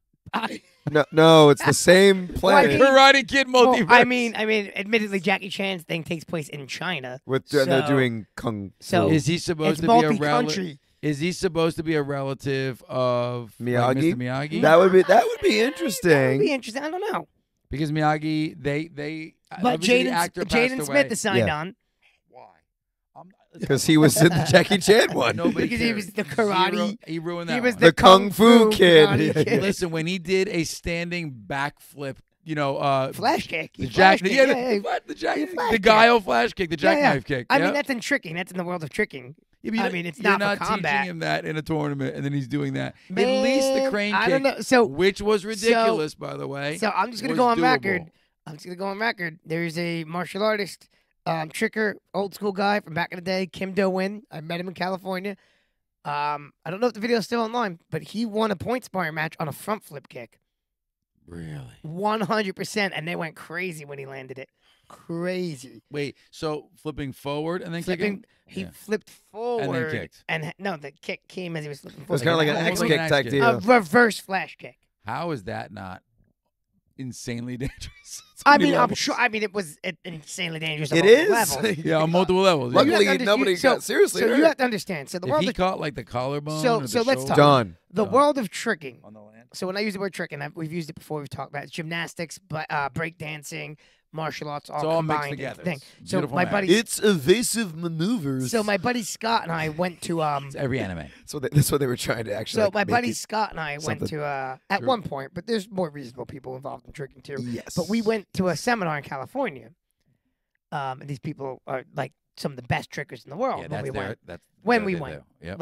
No, it's the same planet. Karate Kid Well, multiverse. I mean, admittedly, Jackie Chan's thing takes place in China. And they're So- doing kung so fu. is he supposed It's to be a multi-country. Is he supposed to be a relative of like, Miyagi? Mr. Miyagi? That would be That would interesting. be interesting. I don't know. Because Miyagi, they. But obviously the actor Jaden passed Smith away. is signed Yeah. on Why? Because he was in the Jackie Chan one. Nobody because he cares. was the karate. He ruined that. He was one. The Kung Fu kid. karate Yeah, kid. Listen, when he did a standing backflip, Flash kick. the Flash jack, kick, yeah, yeah. what? The jack, He flash the kick. guile flash kick, the Yeah, yeah. jackknife kick. I yeah. mean, that's in tricking. That's in the world of tricking. Yeah, but I you're- mean, it's you're not for combat. teaching him that in a tournament, and then he's doing that. At least the Man, crane I kick, don't know. So which was ridiculous, by the way. So I'm just gonna was go on doable. record. There's a martial artist, tricker, old school guy from back in the day, Kim Do-win. I met him in California. I don't know if the video's still online, but he won a point sparring match on a front flip kick. Really? 100%, and they went crazy when he landed it. Crazy. Wait, so flipping forward and then Flipping, kicking? he Yeah. flipped forward kicked. No, the kick came as he was flipping It was forward. kind of like an almost X like kick an X type kick. deal. A reverse flash kick. How is that not insanely dangerous? I mean, I'm sure. I mean, it was insanely dangerous. On It multiple is. levels. Yeah, on multiple levels. Well, you have Luckily, to nobody got seriously So hurt. you have to understand. So the If world he of caught like the collarbone, So- or the so let's shoulder- talk. Done. the Done. world of tricking. on the land. So when I use the word tricking, we've used it before. We've talked about it. Gymnastics, but break dancing, martial arts, all It's all mixed combined in together. thing. It's So beautiful my marriage. buddy, It's evasive maneuvers. so my buddy Scott and I went to It's every anime. That's what they were trying to actually. So like, my make buddy it- Scott and I went something. to at True. one point, but there's more reasonable people involved in tricking too. Yes. But we went to a seminar in California. And these people are like some of the best trickers in the world. Yeah, when that's we their, went. that's When what we they went. do. Yep.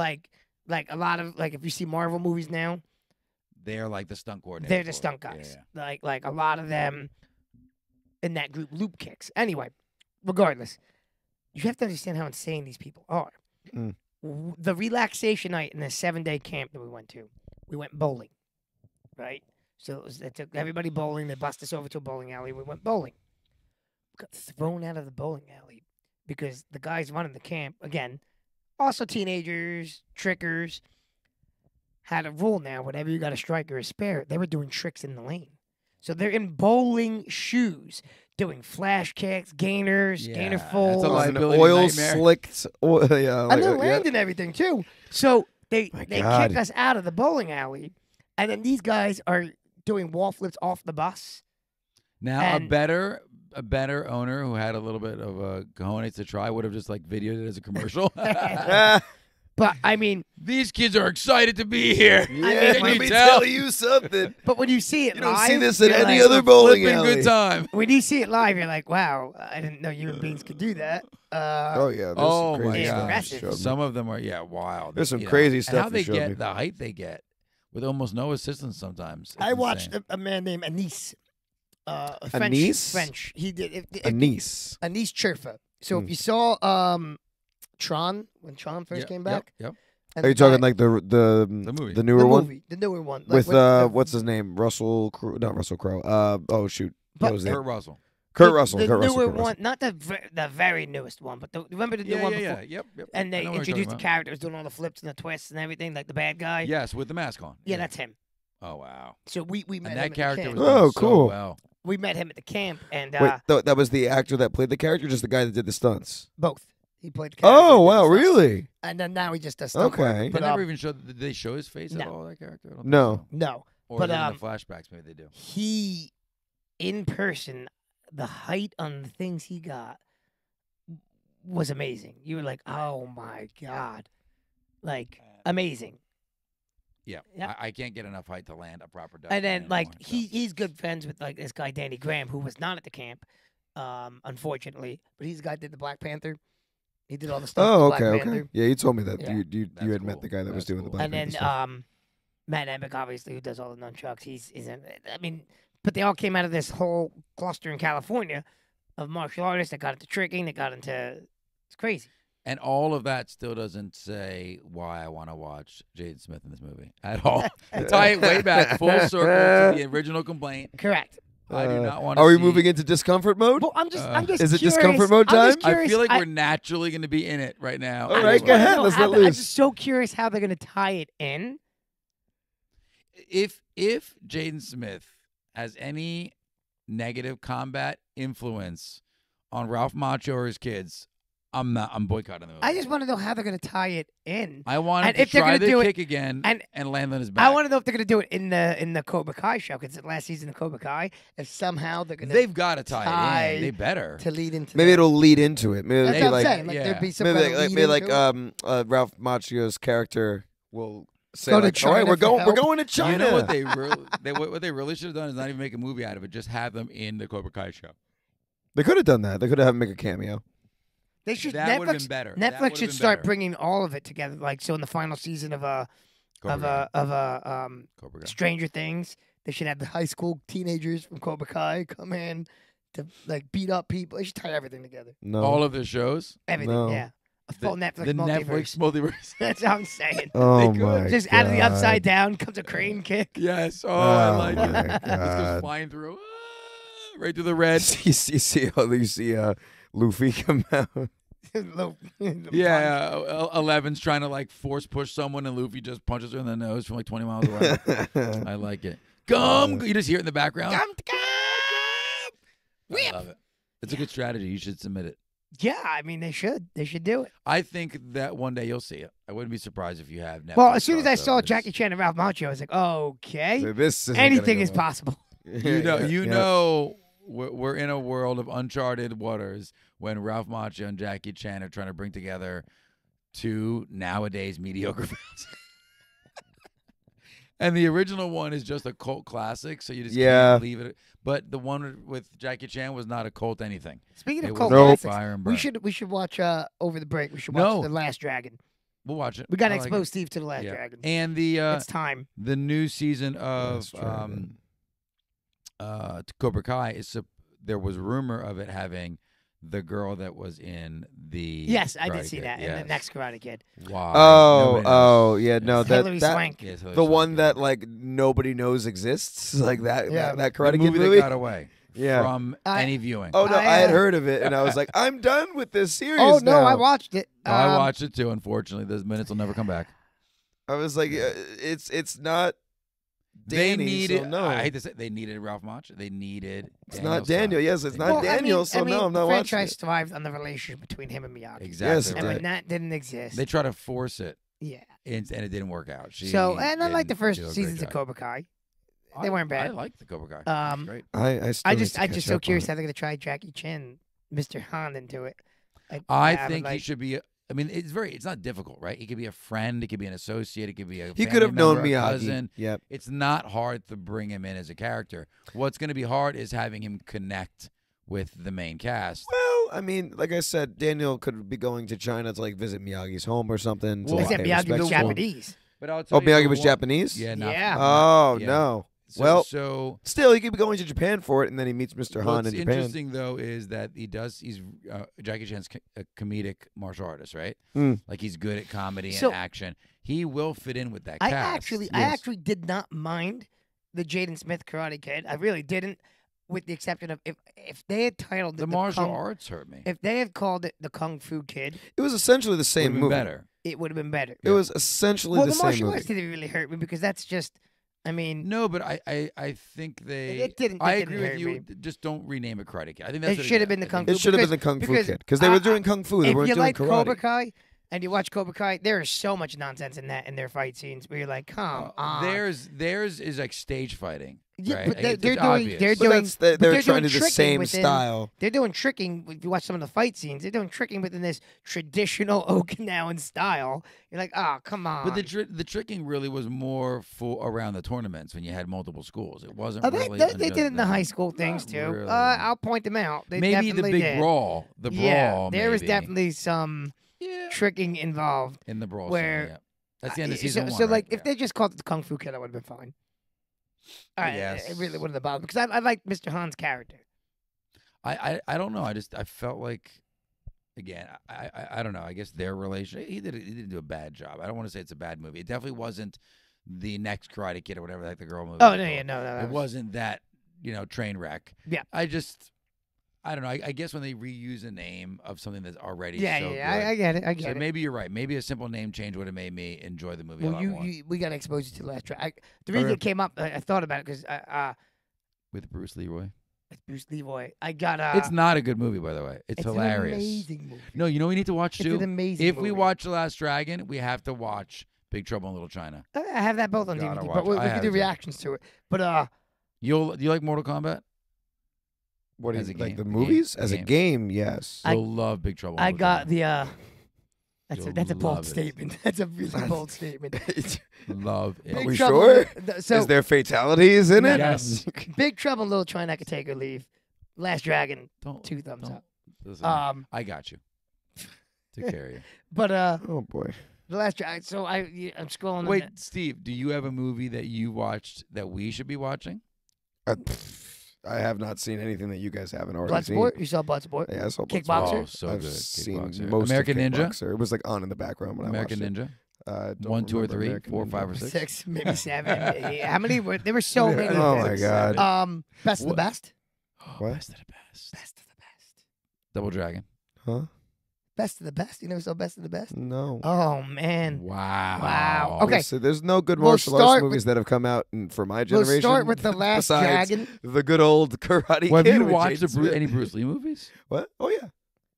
Like a lot of if you see Marvel movies now, They're like the stunt coordinator. they're the for it. stunt Yeah, guys. yeah. Like a lot of them in that group loop kicks. Anyway, regardless, you have to understand how insane these people are. Mm. The relaxation night in the 7-day camp that we went bowling, right? So they took everybody bowling. They bussed us over to a bowling alley. We went bowling. Got thrown out of the bowling alley because the guys running the camp, again, also teenagers, trickers, had a rule now. Whenever you got a strike or a spare, they were doing tricks in the lane. So they're in bowling shoes, doing flash kicks, gainers, Yeah, gainer that's a folds. An liability oil nightmare. slicked. Yeah, And like, they're yeah. landing everything too. So they My kick God. us out of the bowling alley, and then these guys are doing wall flips off the bus. Now And- a better owner who had a little bit of a cojones to try would have just like videoed it as a commercial. Ah, But I mean, These kids are excited to be here. yeah, Can let you me tell? tell you something. but when you see it You don't live, see this at you're any like- other bowling Flipping alley. good time. When you see it live, you're like, "Wow, I didn't know human beings could do that." Oh yeah, there's Oh some my crazy stuff. gosh. you showed me. Some of them are wild. There's some you know. crazy And stuff how you they showed get me. the height they get with almost no assistance sometimes. It's I watched insane. a man named Anis. A French, Anis? French. He did A niece. Anis Chirfa. So Hmm. if you saw Tron when Tron first Yep, came back, Yep. and Are you the guy- talking like the movie. the newer the one movie, the newer one with the- what's his name? Russell Crowe? Not Russell Crowe. Oh shoot, But what was Kurt it? Russell. Kurt the- Russell. the Kurt newer Russell. Kurt Russell. one, not the very newest one, but remember the new one before. Yep. And I they know what you're introduced the talking characters doing all the flips and the twists and everything, like the bad guy. about. Yes, with the mask on. Yeah, that's him. Oh wow. So we met And him that at the character camp. was Oh, done so cool. well. We met him at the camp, and Wait, that was the actor that played the character, or just the guy that did the stunts. both. He played the character. Oh and did wow, the stunts. really? And then now he just does stunt work. Okay. They But never even showed. Did they show his face at no. all? That character? I don't No. think so. no, Or But, is it in the flashbacks, maybe they do. he in person, the height on the things he got was amazing. You were like, oh my god, like amazing. Yeah, Yeah. I can't get enough height to land a proper duck. And then anymore, like so. he's good friends with like this guy Danny Graham, who was not at the camp, unfortunately, but he's the guy that did the Black Panther. He did all the stuff. Oh, with the okay, Black okay. Panther. Yeah, you told me that. Yeah. You That's had met cool. the guy that was That's doing the cool. Black And Panther then stuff. Matt Emick, obviously, who does all the nunchucks. He's in. I mean, but they all came out of this whole cluster in California of martial artists that got into tricking. That got into. It's crazy. And all of that still doesn't say why I want to watch Jaden Smith in this movie at all. To tie it way back, full circle to the original complaint. Correct. I do not want to. Are we moving into discomfort mode? Well, I'm just. I'm just. Is it curious. discomfort mode I'm just time? I curious. feel like we're naturally going to be in it right now. All I right, just go wanna ahead. know Let's how let I'm loose. just so curious how they're going to tie it in. If Jaden Smith has any negative combat influence on Ralph Macchio or his kids, I'm not. I'm boycotting the movie. I just want to know how they're going to tie it in. I want and to if they're try gonna the do it- kick again and land on his back. I want to know if they're going to do it in the Cobra Kai show, because the last season of Cobra Kai, if somehow they're going to They've got to tie tie it in. They better. to lead into. Maybe the, it'll lead into it. Maybe That's it'll what be I'm like saying. Like yeah. there'd be some maybe kind of lead like into it. Ralph Macchio's character will say Go to like, all right, China we're for going help." to China. You know what they really should have done is not even make a movie out of it. Just have them in the Cobra Kai show. They could have done that. They could have make a cameo. They should. That would have Netflix been better. That Netflix would've should been start better. bringing all of it together. Like so, in the final season of Cobra Cobra Kai. Stranger Things, they should have the high school teenagers from Cobra Kai come in to like beat up people. They should tie everything together. No. All of the shows. Everything, No. yeah. A full Netflix The multiverse. Netflix multiverse. That's what I'm saying. Oh They could. my Just god. out of the upside down comes a crane kick. Yes. Oh, I like my it. This goes God. flying through. Right through the red. you see Luffy come out. Yeah, 11's trying to like force push someone, and Luffy just punches her in the nose from like 20 miles away. I like it. You just hear it in the background. I love it. It's a good strategy. You should submit it. Yeah, I mean they should. They should do it. I think that one day you'll see it. I wouldn't be surprised if you have Netflix. Well, as soon as I saw crossovers. Jackie Chan and Ralph Macchio, I was like, okay, So this isn't anything gonna is go well. possible. you know, Yeah. know, we're in a world of uncharted waters when Ralph Macchio and Jackie Chan are trying to bring together two nowadays mediocre films. And the original one is just a cult classic, so you just can't leave it. But the one with Jackie Chan was not a cult anything. Speaking It of was cult Nope. classics, fire and we burn. should watch over the break. We should watch No. The Last Dragon. We'll watch it. We got to I like expose it. Steve to The Last Yeah. Dragon. And the It's time. new season of Last Dragon. Cobra Kai there was rumor of it having the girl that was in the Yes, I did Karate see Kid. that in Yes. the next Karate Kid. Why? Oh, Nobody knows. yeah, no, Yes. Hilary that Swank. Yes, Hilary the Swank, one yeah. that like nobody knows exists, like that Yeah. that The Karate Kid movie movie. that got away Yeah. from any viewing. Oh no, I, I had uh, heard of it, and I was like, I'm done with this series. Oh no, now. I watched it. I watched it too. Unfortunately, those minutes will never come back. I was like, it's not. They Danny, needed. so no. I hate to say, they needed Ralph Macchio. They needed. It's not Stein. Daniel. Yes, it's They not needed- Well, Daniel. So I mean, no, I'm not the watching franchise it. thrived on the relationship between him and Miyagi. Exactly. Yes, it And did. when that didn't exist, They try to force it, yeah. and it didn't work out. So, and I like the didn't first do a great seasons of job. Cobra Kai. They weren't bad. I like the Cobra Kai. Um, Great. I still I need just to catch just so up on curious it. how they're gonna try Jackie Chan, Mr. Han into it. I haven't, think he like- should be. I mean, it's not difficult, right? He could be a friend. He could be an associate. It could be a. He family could have known member, a Miyagi. cousin. Yep. It's not hard to bring him in as a character. What's going to be hard is having him connect with the main cast. Well, I mean, like I said, Daniel could be going to China to like visit Miyagi's home or something. to, Well, like, Except pay Miyagi respects was to him. Japanese. But I'll tell Oh, you Miyagi the was one- Japanese. Yeah. Yeah. Oh yeah. no. So, Well, so still, he could be going to Japan for it, and then he meets Mr. Han what's in Japan. interesting though is that he's Jackie Chan's a comedic martial artist, right? Mm. Like he's good at comedy So- and action. He will fit in with that I cast. actually did not mind the Jaden Smith Karate Kid. I really didn't, with the exception of if they had titled it the martial Kung, arts hurt me. if they had called it the Kung Fu Kid, It was essentially the same Would've been movie. better. it would have been better. It was essentially Well, the the same martial movie. arts didn't really hurt me because that's just, I mean, No, but I think they. It didn't- I it didn't agree with hurt you. me. Just don't rename it Karate Kid. I think that's It what should have is. been the I Kung think- It should have been the Kung Fu because Kid because they were I- doing Kung Fu. They if weren't you doing like karate. Cobra Kai and you watch Cobra Kai, there is so much nonsense in their fight scenes where you're like, come on. Theirs is like stage fighting. Yeah, right? but Like, they're it's doing obvious. they're But doing that's but they're they're trying to doing do the tricking same within- style. They're doing tricking. If you watch some of the fight scenes, they're doing tricking within this traditional Okinawan style. You're like, oh, come on. But the tricking really was more for around the tournaments when you had multiple schools. It wasn't Oh, really. they did it in the high school things Not too. really. I'll point them out. They Maybe the definitely big did. brawl. The brawl. Yeah, there was maybe. definitely some Yeah. tricking involved. In the brawl. where- scene, yeah. That's the end of So- season so, one. like, right? if they just called it the Kung Fu Kid, I would have been fine. Yes. It really wouldn't have bothered me because I liked Mr. Han's character. I don't know. I felt like, again, I don't know. I guess their relation. He didn't do a bad job. I don't want to say it's a bad movie. It definitely wasn't the next Karate Kid or whatever, like the girl movie. Oh was no, called. yeah, no, that It was- wasn't that train wreck. Yeah. I don't know. I guess when they reuse a name of something that's already Yeah, so yeah, good. I get it. I So get it. maybe you're right. Maybe a simple name change would have made me enjoy the movie a Well, lot more. we got to expose you to the last track. The reason Okay. it came up, I thought about it because With Bruce Leroy. It's Bruce Leroy. I got It's not a good movie, by the way. It's hilarious. An amazing movie. No, you know what we need to watch It's too? an amazing If movie. we watch The Last Dragon, we have to watch Big Trouble in Little China. I have that both on Gotta DVD, watch but we it. I can have do it too. reactions to it. But Do you like Mortal Kombat? What do As you a like game. the A movies? game. As A a game. game, yes. You'll love Big Trouble in I Little got China. the You'll that's a bold love it. statement. That's a really bold statement. Love it. Are Big we Trouble sure? So Is there fatalities in it? Yes. Big Trouble in Little China, I could take or leave. Last Dragon, Don't 2 thumbs don't- up. Listen, I got you. Take care of you. But Oh boy. the Last Dragon. So I'm scrolling. Wait, Steve, do you have a movie that you watched that we should be watching? I have not seen anything that you guys haven't already seen. Bloodsport. You saw Bloodsport. Yeah, I saw Kickboxer? Oh, so I've good. seen Kickboxer. most American of Ninja? Kickboxer. It was like on in the background when American I watched Ninja? it. Don't 1, 2, or remember 3, American 4, Ninja. 5, or 6? 6, maybe 7. How many were there? Were so many. Oh of my them. god. Best of the What? best. What? Best of the best. Best of the best. Double Dragon. Huh? Best of the best. You never saw Best of the Best? No. Oh man. Wow. Wow. Okay. So there's no good We'll martial arts start movies with- that have come out for my We'll generation. start with the Last besides Dragon. The good old Karate Well, have Kid you with watched Jaden Smith. any Bruce Lee movies? What? Oh yeah.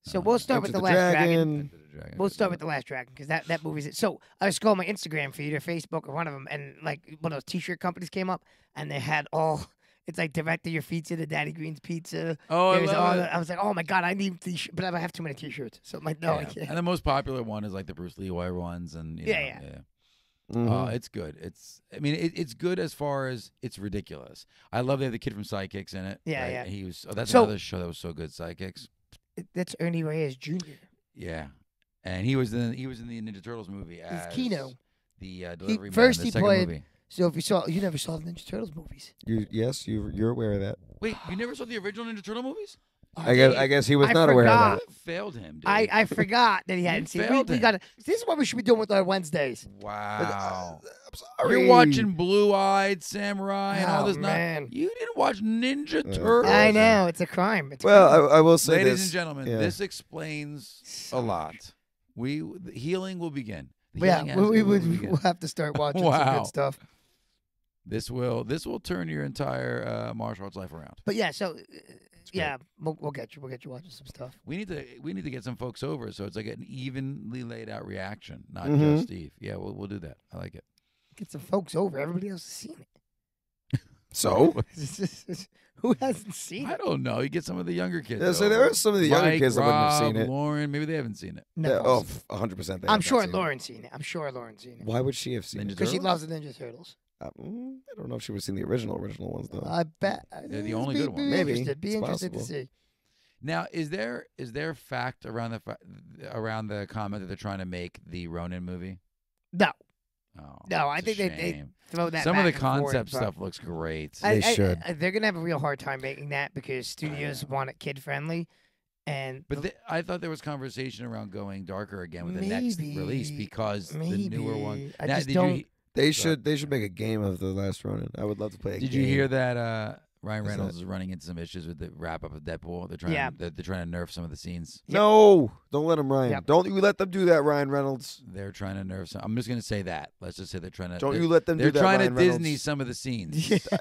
So we'll start with Enter the Last Dragon. Enter the Dragon. We'll start with the Last Dragon because that movie's it. So I was scrolling my Instagram feed or Facebook or one of them, and like one of those T-shirt companies came up, and they had all. It's like director your pizza, the Daddy Green's Pizza. Oh, I There's all love the- it. I was like, oh my god, I need T-shirt, but I have too many T-shirts, so I'm like, no, I Yeah. can't. And the most popular one is like the Bruce Leroy ones, and you Yeah, know, yeah. Mhm. It's good. I mean, it's good as far as it's ridiculous. I love they have the kid from Sidekicks in it. Yeah, right? yeah. He was. Oh, that's So- another show that was so good. Sidekicks. That's Ernie Reyes Jr. Yeah, and he was in the Ninja Turtles movie as Keno. the delivery man. first in the he second played- movie. So if you never saw the Ninja Turtles movies. You're aware of that. Wait, you never saw the original Ninja Turtle movies? I guess he was I not aware of forgot. that. Failed him. Dude. I forgot that he hadn't seen it. failed We him. got this is what we should be doing with our Wednesdays. Wow. I'm sorry. You're watching Blue Eyed Samurai and all Oh, this. man. You didn't watch Ninja Turtles. I know it's a crime. It's a crime. Well, I will say Ladies this. and gentlemen, yeah. this explains a lot. The healing will begin. The yeah, healing we will would begin. we'll have to start watching some Wow. good stuff. This will turn your entire martial arts life around. But yeah, so great. yeah, we'll get you watching some stuff. We need to get some folks over so it's like an evenly laid out reaction, not Mhm. just Steve. Yeah, we'll do that. I like it. Get some folks over. Everybody else has seen So it. Who hasn't seen I it? don't know. You get some of the younger kids. yeah, so there over. are some of the younger Mike, kids that wouldn't have seen Rob, it. Lauren, maybe they haven't seen it. No, Yeah, oh, 100%. I'm sure Lauren's seen it. I'm sure Lauren's seen it Why would she have seen Ninja it? because she Turtles? loves the Ninja Turtles. I don't know if she would have seen the original ones though. I bet They're the only be, good ones. Be Maybe. interested. Be It's interested to possible. see. Now, is there fact around the comment that they're trying to make the Ronin movie? No, Oh, no. I it's a think they shame. throw that. Some of the back and forth, concept but- stuff looks great. They should. They're gonna have a real hard time making that because studios want it kid friendly, and But I thought there was conversation around going darker again with the next Maybe. release because the newer one. Maybe. I Now, just did don't. You, They should make a game of the Last Ronin. I would love to play a did game. you hear that Ryan What's Reynolds is running into some issues with the wrap up of Deadpool? They're trying. Yeah. They're trying to nerf some of the scenes. No, don't let him, Ryan. Yep. Don't you let them do that, Ryan Reynolds. They're trying to nerf some. I'm just gonna say that. Let's just say they're trying to. Don't you let them They're do that, trying Ryan to Reynolds. Disney some of the scenes.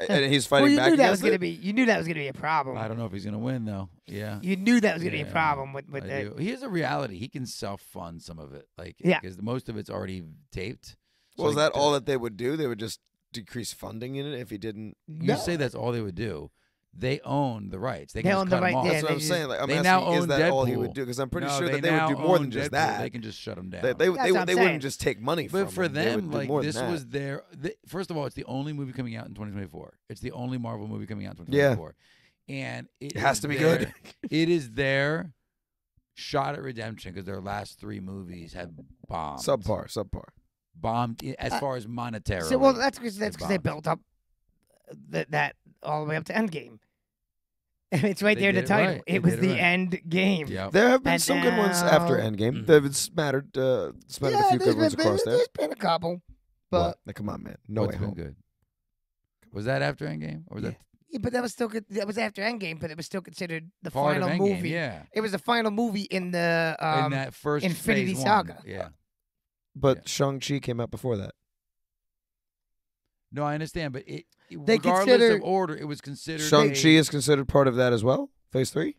And he's Well, fighting you back knew that was against gonna it? be. You knew that was gonna be a problem. I don't know if he's gonna win though. Yeah. You knew that was gonna be a Yeah, problem with I that. do. He has a reality. He can self fund some of it, like Yeah. because most of it's already taped. So Well, is like, that all that they would do? They would just decrease funding in it if he didn't. You No. say that's all they would do. They own the rights. They They can own just the cut 'em right- off. yeah, That's what they I'm just- saying. Like, I'm They now asking, is own that all he Deadpool. would do? Because I'm pretty No, sure they that they would now do more own than just Deadpool. that. They can just shut them down. They That's what I'm saying. wouldn't just take money from But for him. They them, would do like more this than that. was their. First of all, it's the only movie coming out in 2024. It's the only Marvel movie coming out in 2024. And it has is to be their- good. It is their shot at redemption because their last 3 movies have bombed. subpar. Bombed as far as monetarily. So well, that's because they bombed. built up that all the way up to Endgame. It's right They there in the did it title. right. It They was did it the right. end game. Yep. There have been And some good ones after now- Endgame. Mhm. They've spattered a few good ones across there. There's been a couple, but What? Now, come on, man. No What's way been home. good? Was that after Endgame or was Yeah. that yeah, but that was still good. That was after Endgame, but it was still considered the part final of Endgame? movie. Yeah. It was the final movie in the in that first Infinity phase Saga. One. Yeah. But Yeah. Shang-Chi came out before that. No, I understand, but They regardless consider- of order, it was considered. Shang-Chi is considered part of that as well. Phase 3.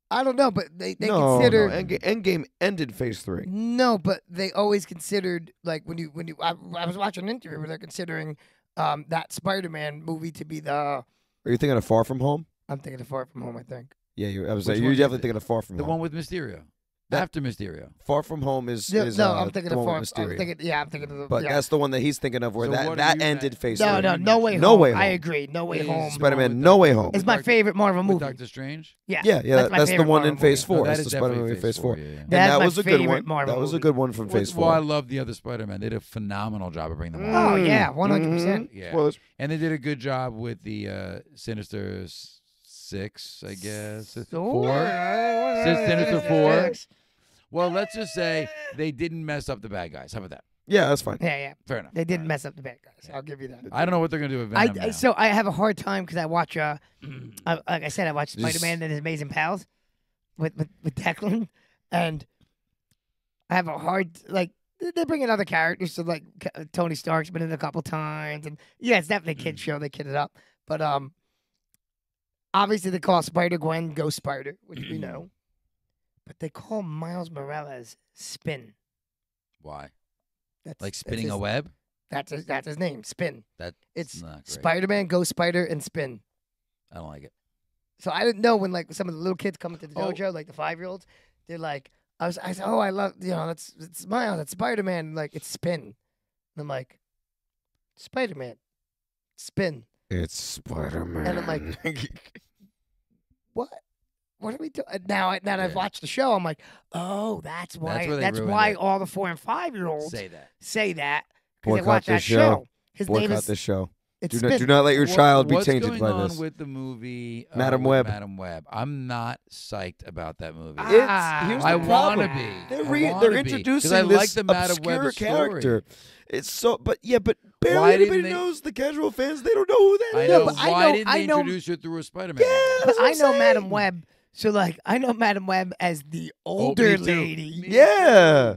I don't know, but they No, consider Endgame ended Phase 3. no, but they always considered like when you I was watching an interview where they're considering that Spider-Man movie to be the. Are you thinking of Far From Home? I'm thinking of Far From Home. I think. Yeah, Which you're one definitely is thinking it? of Far From the Home. one with Mysterio. That- After Mysterio. Far From Home is No, I'm the thinking of one Far. with I'm Mysterio. thinking, I'm thinking of the. But yeah. that's the one that he's thinking of where So what that are you ended at? Phase No, 3. No Way No Home. Way I Home. agree. No Way Is Home. Spider-Man with No Doc- Way Home. It's my favorite Marvel With movie. Doctor Strange. Yeah, Yeah, my that's the favorite one in Marvel Phase movie. 4. No, That's that the is Spider-Man definitely in Phase 4. Yeah, yeah. And That's that my was a good favorite one. Marvel That was a movie. good one from Phase 4. Well, I love the other Spider-Man. They did a phenomenal job of bringing them Oh all. yeah, 100%. Yeah, Spoilers. and they did a good job with the Sinister Six, I guess. Sinister Four. Well, let's just say they didn't mess up the bad guys. How about that? Yeah, that's fine. Yeah. Fair enough. They didn't mess up the bad guys. I'll give you that. I don't know what they're gonna do with Venom now. So I have a hard time because I watch. Like I said, I watch Just- Spider-Man and His Amazing Pals with Declan, and I have a hard like. They bring in other characters, so like Tony Stark's been in a couple times, and yeah, it's definitely a kid show. They kid it up, but obviously they call Spider-Gwen Ghost Spider, which we know, but they call Miles Morales Spin. Why? That's Like that's spinning a his- web? That's his name, Spin. That's It's not great. Spider-Man, Ghost Spider, and Spin. I don't like it. So I didn't know when like some of the little kids come into the Oh. dojo, like the 5-year-olds, they're like, I said, oh, I love, it's Miles, it's Spider-Man, like it's Spin. And I'm like, Spider-Man, Spin. It's Spider-Man. And I'm like, what? What are we doing? Now that I've watched the show, I'm like, oh, that's why. where they That's ruined why it. all the 4 and 5-year-olds Say that. say that because they Boycott watch that this show. show. His name Boycott is this show. it's Do Spin. not let your child be What's tainted going by on this. with the movie Madam with Web. Madam Web? I'm not psyched about that movie. Here's I the want problem. to be. They're introducing I this like the Madam obscure Web character. It's so, but barely Why didn't anybody they- knows the casual fans. They don't know who that I is. know. but I Why know- didn't I they know- introduce her through a Spider-Man? Yeah, movie? But that's what I I'm know Madam saying. Web. So like I know Madam Web as the older me too. lady. Me Yeah.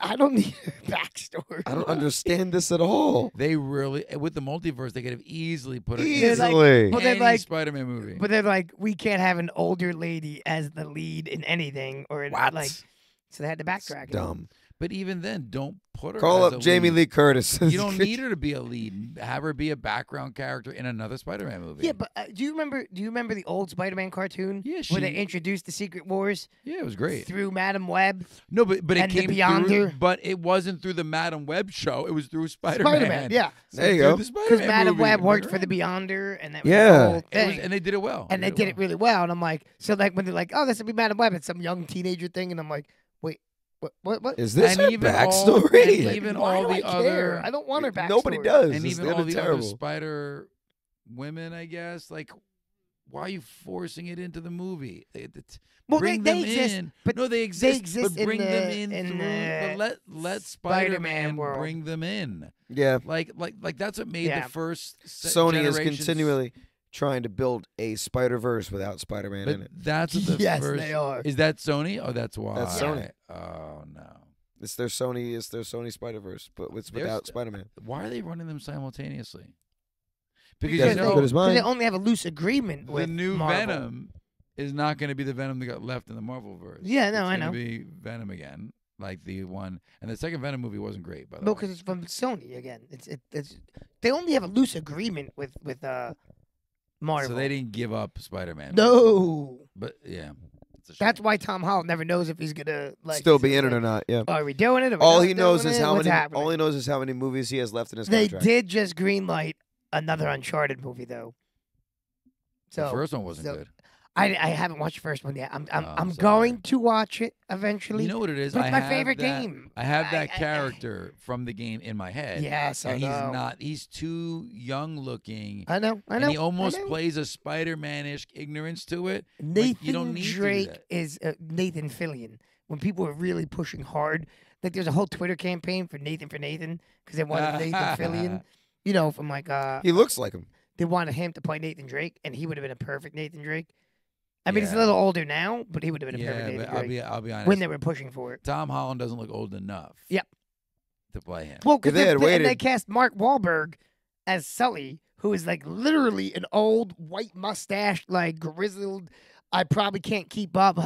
I don't need her backstory. I don't understand this at all. They really, with the multiverse, they could have easily put her They're in like- Easily. Well, they're any like- Spider-Man movie. But they're like, we can't have an older lady as the lead in anything, or in, What? like, so they had to It's backtrack. it. dumb. But even then, don't put her. Call as up a Jamie lead. Lee Curtis. You don't need her to be a lead. Have her be a background character in another Spider-Man movie. Yeah, but do you remember the old Spider-Man cartoon? Yeah, where they she- introduced the Secret Wars yeah, it was great. through Madam Web. No, but it and the came through. Beyonder. But it wasn't through the Madam Web show. It was through Spider-Man. Spider-Man, yeah. So There you through go. the Because Spider-Man Madam movie, Web put worked her for the in. Beyonder, and that was Yeah. the whole It was- thing. and they did it well. And they did it really well. And I'm like, so like when they're like, oh, this will be Madam Web, it's some young teenager thing, and I'm like, wait, what? Is this And her even backstory? and even Why all do I the care? other, I don't want her backstory. Nobody does. and It's even all the terrible. other Spider women, I guess. Like, why are you forcing it into the movie? Well, bring they them exist, in. but no, they exist. exist but in bring them the- in in through. the But let Spider-Man Spider-Man world. bring them in. Yeah. Like that's what made Yeah. the first Sony is generations- continually trying to build a Spider-Verse without Spider-Man in But it. that's what the Yes, first. they are. Is that Sony? Oh, that's why. That's Sony. Oh no. It's their Sony Spider-Verse, but it's There's- without Spider-Man. Why are they running them simultaneously? Because Because they- you know, good as mine. they only have a loose agreement the with new Marvel. Venom is not going to be the Venom that got left in the Marvel verse. Yeah, no, it's I gonna know. Be Venom again, like the one, and the second Venom movie wasn't great, by the No, way. because it's from Sony again. It's they only have a loose agreement with Marvel. So they didn't give up Spider-Man. No, but yeah, it's a shame. that's why Tom Holland never knows if he's gonna like Still is be he in it like, or not. Yeah. Are we doing it? Are we All not he knows doing is it? how What's many. happening? All he knows is how many movies he has left in his They contract. did just greenlight another Uncharted movie though. So the first one wasn't so good. I haven't watched the first one yet. I'm I'm sorry. going to watch it eventually. You know what it is? but it's I my have favorite that- game. I have that I- character from the game in my head. Yes, I and he's know. not. He's too young looking. I know. And he almost I know. plays a Spider-Man-ish ignorance to it. Nathan you don't need to do Drake that. is Nathan Fillion. When people are really pushing hard, like there's a whole Twitter campaign for Nathan because they wanted Nathan Fillion. You know, from like He looks like him. they wanted him to play Nathan Drake, and he would have been a perfect Nathan Drake. I mean, he's a Yeah. little older now, but he would have been a Yeah, perfect but Nathan Drake I'll be honest. when they were pushing for it. Tom Holland doesn't look old enough. Yep. to play him. Well, because If they had and waited- they cast Mark Wahlberg as Sully, who is like literally an old white mustache, like grizzled. I probably can't keep up.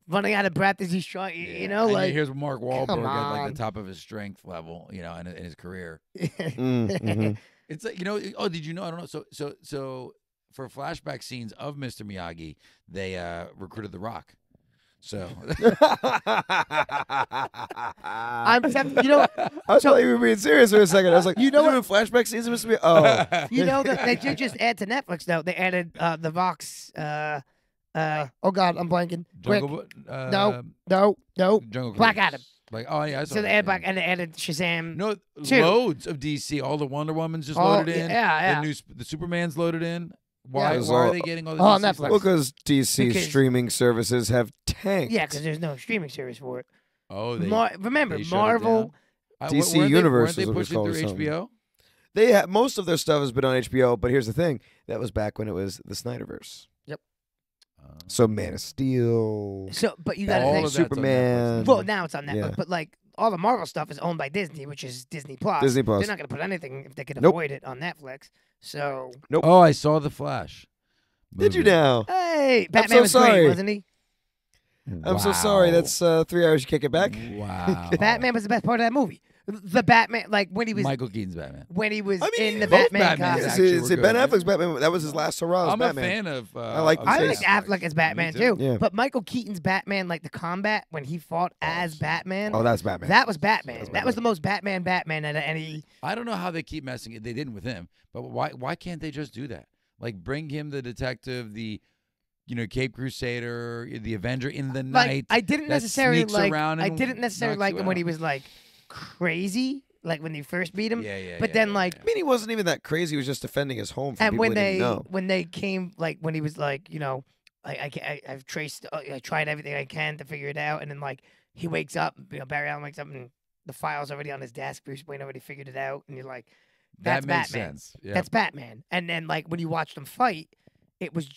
Running out of breath as he's trying, you know, and like. here's Mark Wahlberg at like on. the top of his strength level, you know, in his career. Mhm. It's like, you know, oh, did you know? I don't know. So for flashback scenes of Mr. Miyagi, they recruited The Rock. So I'm, you know, I thought you were being serious for a second. I was like, You know what? Flashback scenes must be. Oh, you know that they did just add to Netflix though. They added the Vox. Oh God, I'm blanking. Quick. Jungle, No. Jungle Black Cruise. Adam. Like, oh yeah, I saw So they that, added yeah. Black and they added Shazam. No, Two. loads of DC. All the Wonder Womans just Oh, loaded in. yeah. The Superman's loaded in. Why? Yeah. Why are they getting all the on DC Netflix. stuff? well, because DC Because- streaming services have tanked. Yeah, because there's no streaming service for it. Oh, they Remember, they shut it Marvel. down? DC weren't Universe They, is what weren't it's they called or pushing something. through HBO? They have most of their stuff has been on HBO, but here's the thing: that was back when it was the Snyderverse. So Man of Steel, So, but you got to All think. of that's on Superman. Netflix. Well, now it's on Netflix, Yeah. but like all the Marvel stuff is owned by Disney, which is Disney Plus. Disney Plus. They're not going to put anything if they could Nope. avoid it on Netflix. So, Oh, I saw the Flash. Did you movie. now? hey, Batman so was sorry. great, wasn't he? I'm so sorry. Wow. That's 3 hours. You kick it back. Wow. Batman was the best part of that movie. The Batman, like when he was Michael Keaton's Batman. in the both Batman Batmans costume. actually were See, good, Ben right? Affleck's Batman. That was his last hurrah as I'm Batman. a fan of. I like the I Ben like Affleck as Batman Me too. Yeah. But Michael Keaton's Batman, like the combat when he fought as Batman, Oh, that's Batman. that was Batman. That's That was the most Batman out of any. I don't know how they keep messing it. They didn't with him, but why can't they just do that? Like bring him the detective, the Cape Crusader, the Avenger in the Like night. I didn't that necessarily sneaks like. around I and didn't necessarily knocks like you him when out. he was like crazy, like when you first meet him. Yeah. But then like. I mean, he wasn't even that crazy. He was just defending his home from And people when he didn't know. they came, like when he was like, I've traced, I tried everything I can to figure it out, and then like he wakes up, Barry Allen wakes up, and the file's already on his desk. Bruce Wayne already figured it out, and you're like, that's that makes Batman. sense. Yeah. That's Batman. And then like when you watched them fight, it was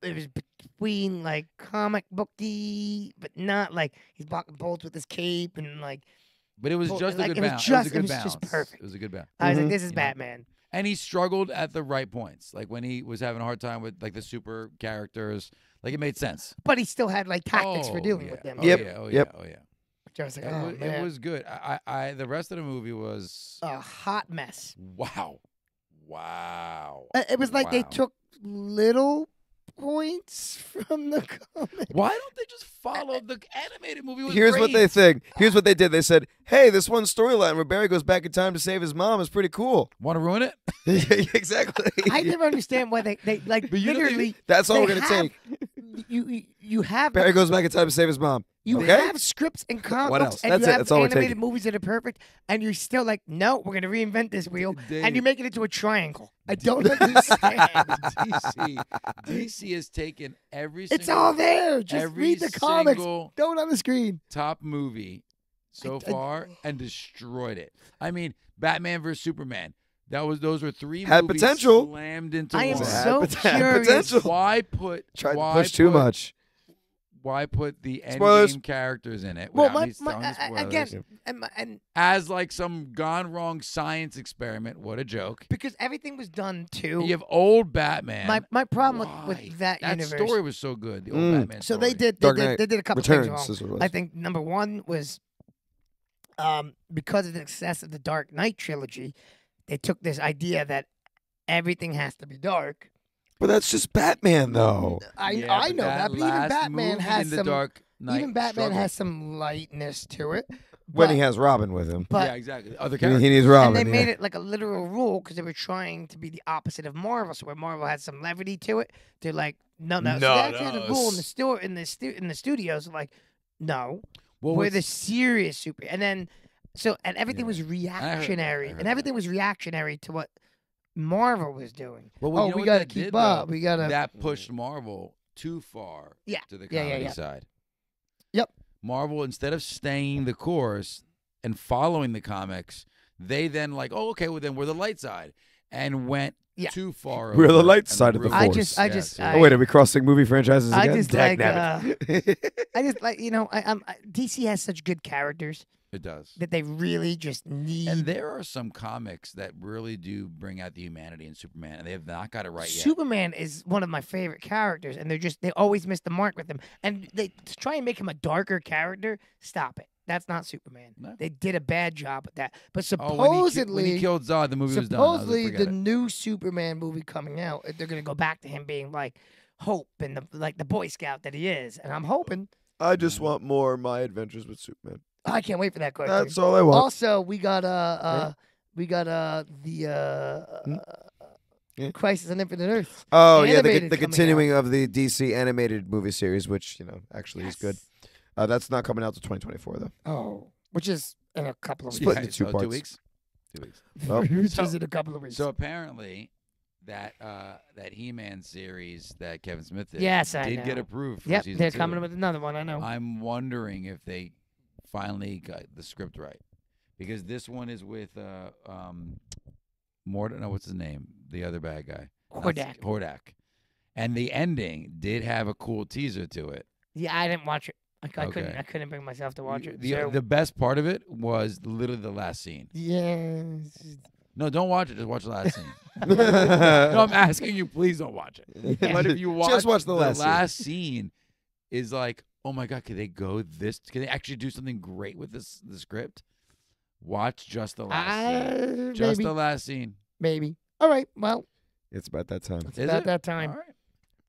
between like comic booky, but not like he's blocking bolts with his cape and like. But it was Well, just a like, good it was balance. just- it was a good it was balance. just perfect. It was a good balance. I was like, Mhm. this is You know? Batman. And he struggled at the right points, like when he was having a hard time with like the super characters. Like it made sense. But he still had like tactics for Oh, dealing yeah. with them. Oh, Yep. yeah. Oh Yep. yeah. Oh yeah. I was like, It, oh was, man, it was good. I the rest of the movie was a hot mess. wow. It was like they Wow. took little points from the comic. Why don't they just follow the animated movie? Was Here's what great. they think. Here's what they did. They said, "Hey, this one storyline where Barry goes back in time to save his mom is pretty cool." Want to ruin it? Exactly. I never understand why they like But you know, literally. That's all they we're gonna have- take. You have Barry goes back in time to save his mom. you okay? have scripts and comic What books, else? and That's you it. have That's all we're animated taking. movies that are perfect, and you're still like, no, we're gonna reinvent this wheel, Dave. and you make it into a triangle. I don't understand. DC has taken every It's single all there. Just every read the comics. single Don't on the screen. top movie so I- far and destroyed it. I mean, Batman vs Superman. Those were three Had movies potential. slammed into I am one. so Had curious. potential. Why put Tried to why push too put- much. Why put the Spoilers. endgame characters in it? Well, without me telling you spoilers? again, and as like some gone wrong science experiment. What a joke! because everything was done too. You have old Batman. My problem Why? with that universe. story was so good. The old Mm. Batman. So story. they did Dark Knight they did a couple Returns. things Is wrong. what it was. I think number one was because of the success of the Dark Knight trilogy, they took this idea that everything has to be dark. But that's just Batman, though. I Yeah, I know that, but even last Batman movie has in the some. Dark Knight Even Batman struggled. has some lightness to it. When but, he has Robin with him. but yeah, exactly. Other He characters. needs Robin. and they yeah. made it like a literal rule because they were trying to be the opposite of Marvel. So where Marvel had some levity to it, they're like, no. So they actually had a rule in the store in the studios, like, no, Well, we're what's- the serious super. And then and everything Yeah. was I heard reactionary, that. and everything was reactionary to what Marvel was doing. Well, Oh, you know we what gotta that keep did, up. though? We gotta. That pushed Marvel too far Yeah. to the Yeah, comedy yeah. side. Yep. Marvel, instead of staying the course and following the comics, they then like, oh, okay, well then we're the light side, and went Yeah. too far. We're the over light and side of the ruined- force. I just- Oh, wait, are we crossing movie franchises I again? just like, Dagnabbit. I just like, DC has such good characters It does. that they really just need. And there are some comics that really do bring out the humanity in Superman, and they have not got it right yet. Superman is one of my favorite characters, and they always miss the mark with him. And they to try and make him a darker character. Stop it. That's not Superman. No. They did a bad job with that. But Oh, supposedly, when he killed Zod, the movie was done. I was like, supposedly forget the it. new Superman movie coming out, they're gonna go back to him being like Hope and the Boy Scout that he is. And I'm hoping. I just want more of My Adventures with Superman. I can't wait for that cartoon. That's all I want. Also, we got Yeah. Crisis on Infinite Earth. Oh yeah, Animated the coming continuing of the DC animated movie series, which actually is good. Yes. That's not coming out till 2024 though. Oh, which is in a couple of Split weeks. into two parts. 2 weeks. 2 weeks. Oh. Which is in a couple of weeks. So apparently, that He-Man series that Kevin Smith did, Yes, I did get know. approved for Yep, season they're 2. coming with another one. I know. I'm wondering if they finally got the script right, because this one is with Mort. No, what's his name? The other bad guy. Hordak. Hordak. And the ending did have a cool teaser to it. Yeah, I didn't watch it. I Okay. couldn't bring myself to watch it. The best part of it was literally the last scene. Yes. No, don't watch it. Just watch the last scene. No, I'm asking you, please don't watch it. Yeah. But if you watch, Just watch the last scene. scene is like, oh my God, can they go this? Can they actually do something great with the script? Watch just the last scene. Just Maybe. the last scene. Maybe. All right. Well, It's about that time. it's Is about it? that time. All right.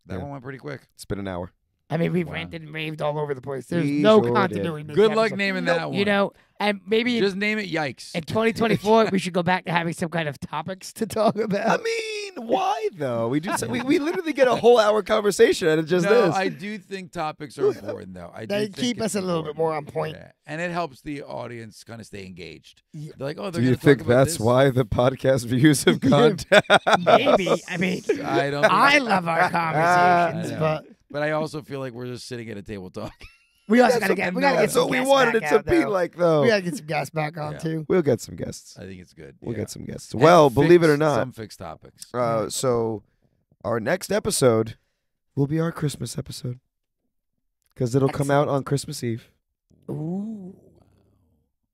That Yeah. one went pretty quick. It's been an hour. I mean, we've Wow. ranted and raved all over the place. There's We no sure continuity. in this Good luck episode. naming Nope. that one. You know, and maybe Just name it Yikes. in 2024 we should go back to having some kind of topics to talk I about. mean, why though? We just we literally get a whole hour conversation out of just no, this. I do think topics are important, though. I do They think keep it's us a little bit important. more on point. Yeah. And it helps the audience kind of stay engaged. Yeah. They're like, oh, Do they're you gonna talk think about that's this. why the podcast views have gone down? Maybe. I mean, I don't. Think I love our conversations, I know. but I also feel like we're just sitting at a table talking. we also That's gotta get. what- We gotta get That's some what we guests wanted it back to out, be though. like, though. We gotta get some guests back on Yeah. too. We'll get some guests. I think it's good. We'll yeah. get some guests. And Well, believe it or fix not, some fixed topics. so our next episode will be our Christmas episode because it'll come out on Christmas Eve. Ooh.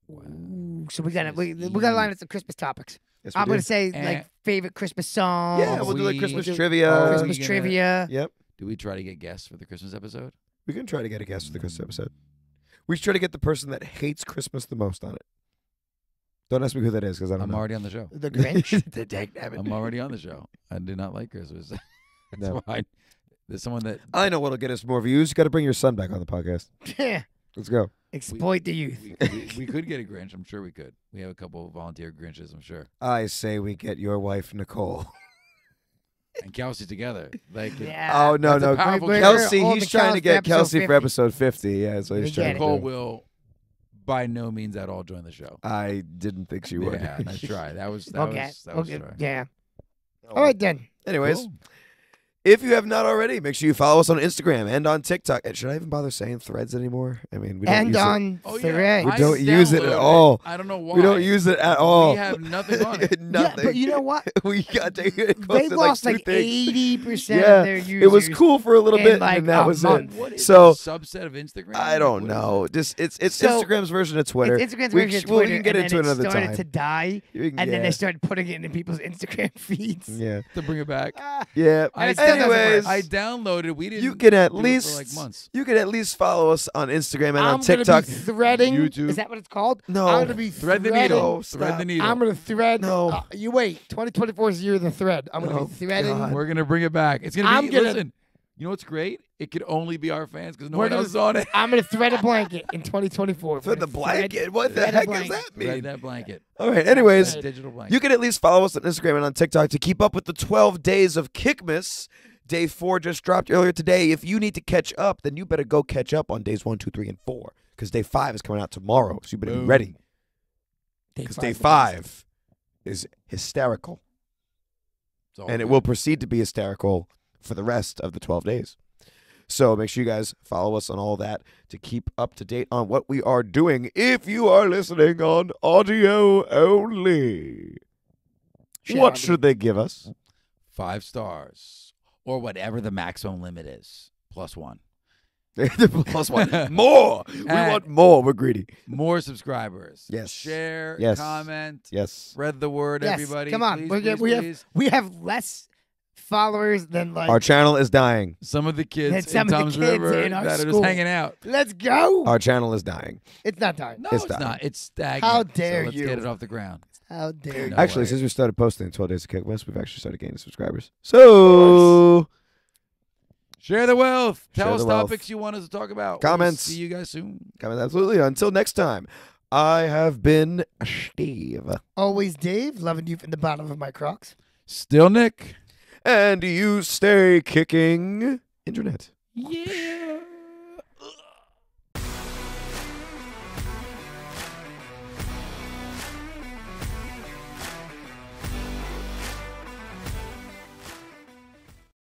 Wow. Ooh. So we gotta Christmas we gotta line Eve. up some Christmas topics. Yes, we I'm do. gonna say And- like favorite Christmas songs. Yeah, we'll do like we- Christmas we'll do trivia. Christmas gonna- trivia. Yep. Do we try to get guests for the Christmas episode? We can try to get a guest for the Christmas episode. We should try to get the person that hates Christmas the most on it. Don't ask me who that is because I don't I'm know. already on the show. The Grinch. The dagnabbit. I'm already on the show. I do not like Christmas. That's No. why. There's someone that I know what'll get us more views. You got to bring your son back on the podcast. Yeah. Let's go. Exploit the youth. we could get a Grinch. I'm sure we could. We have a couple of volunteer Grinches. I'm sure. I say we get your wife Nicole. And Kelsey together. Like Yeah. Oh no, That's a no, powerful Kelsey. All He's the trying to get Kelsey Kelsey for episode 50. Yeah, that's what he's We trying get to it. Nicole do. will, by no means at all, join the show. I didn't think she would. Yeah, nice try. That was Okay. that was Okay. try. Yeah. Oh. All right then. Anyways, Cool. if you have not already, make sure you follow us on Instagram and on TikTok. And should I even bother saying Threads anymore? I mean, we don't And use it. on Oh, yeah. Threads. We I don't use it at downloaded all. I don't know why. We don't use it at all. We have nothing on it. Nothing. Yeah, but you know what? we got to it They posted lost like like 2 things. 80% Yeah, of their users. It was cool for a little in, bit, like, and that a was month. it. What is So- it, a subset of Instagram? I don't What is know. Just it's So, Instagram's version of Twitter. It's Instagram's We version of sh- well, we Twitter, can get and into then it another it started time. to die, and then they started putting it into people's Instagram feeds. Yeah. it? To bring it back. Yeah. And it still doesn't work. Anyways, I downloaded. We didn't. you can at do it least for like months. you can at least follow us on Instagram and I'm on TikTok. gonna be threading. YouTube. Is that what it's called? No. I'm gonna be Thread the threading. needle. No, Thread stop. the needle. I'm gonna thread. No. You wait. 2024 is the year of the thread. I'm gonna Oh, be threading. God. We're gonna bring it back. It's gonna I'm be. gonna- Listen, you know what's great? It could only be our fans because no We're one gonna- else is on it. I'm gonna thread a blanket in 2024. For the blanket? What the thread a heck does blanket. that mean? Thread that blanket. All right. Anyways, Thread. Digital blanket. you can at least follow us on Instagram and on TikTok to keep up with the 12 days of Kickmas. Day 4 just dropped earlier today. If you need to catch up, then you better go catch up on days 1, 2, 3, and 4 because day 5 is coming out tomorrow. So you better be Boom. ready Day because five day is the 5 is hysterical, It's all and it good. will proceed to be hysterical for the rest of the 12 days. So make sure you guys follow us on all that to keep up to date on what we are doing. If you are listening on audio only, Shit, what Andy. should they give us? 5 stars or whatever the maximum limit is, +1. Plus one. More. We want more. We're greedy. More subscribers. Yes. Share. Yes. Comment. Yes. Spread the word, Yes, everybody. come on. Please, please. We have less followers than like. Our channel is dying. Some of the Than kids some in of the Tom's kids River in our that are school. just hanging out. Let's go. Our channel is dying. It's not time. No, It's it's dying. not. It's stagnant. How dare so let's you. get it off the ground. How dare you? No Actually, way. since we started posting 12 Days of Kick West, we've actually started gaining subscribers. So, Share the wealth. Share Tell us the wealth. topics you want us to talk about. Comments. We'll see you guys soon. comment absolutely. Until next time, I have been Steve. Always Dave, loving you from the bottom of my Crocs. Still Nick. And you stay kicking internet. Yeah.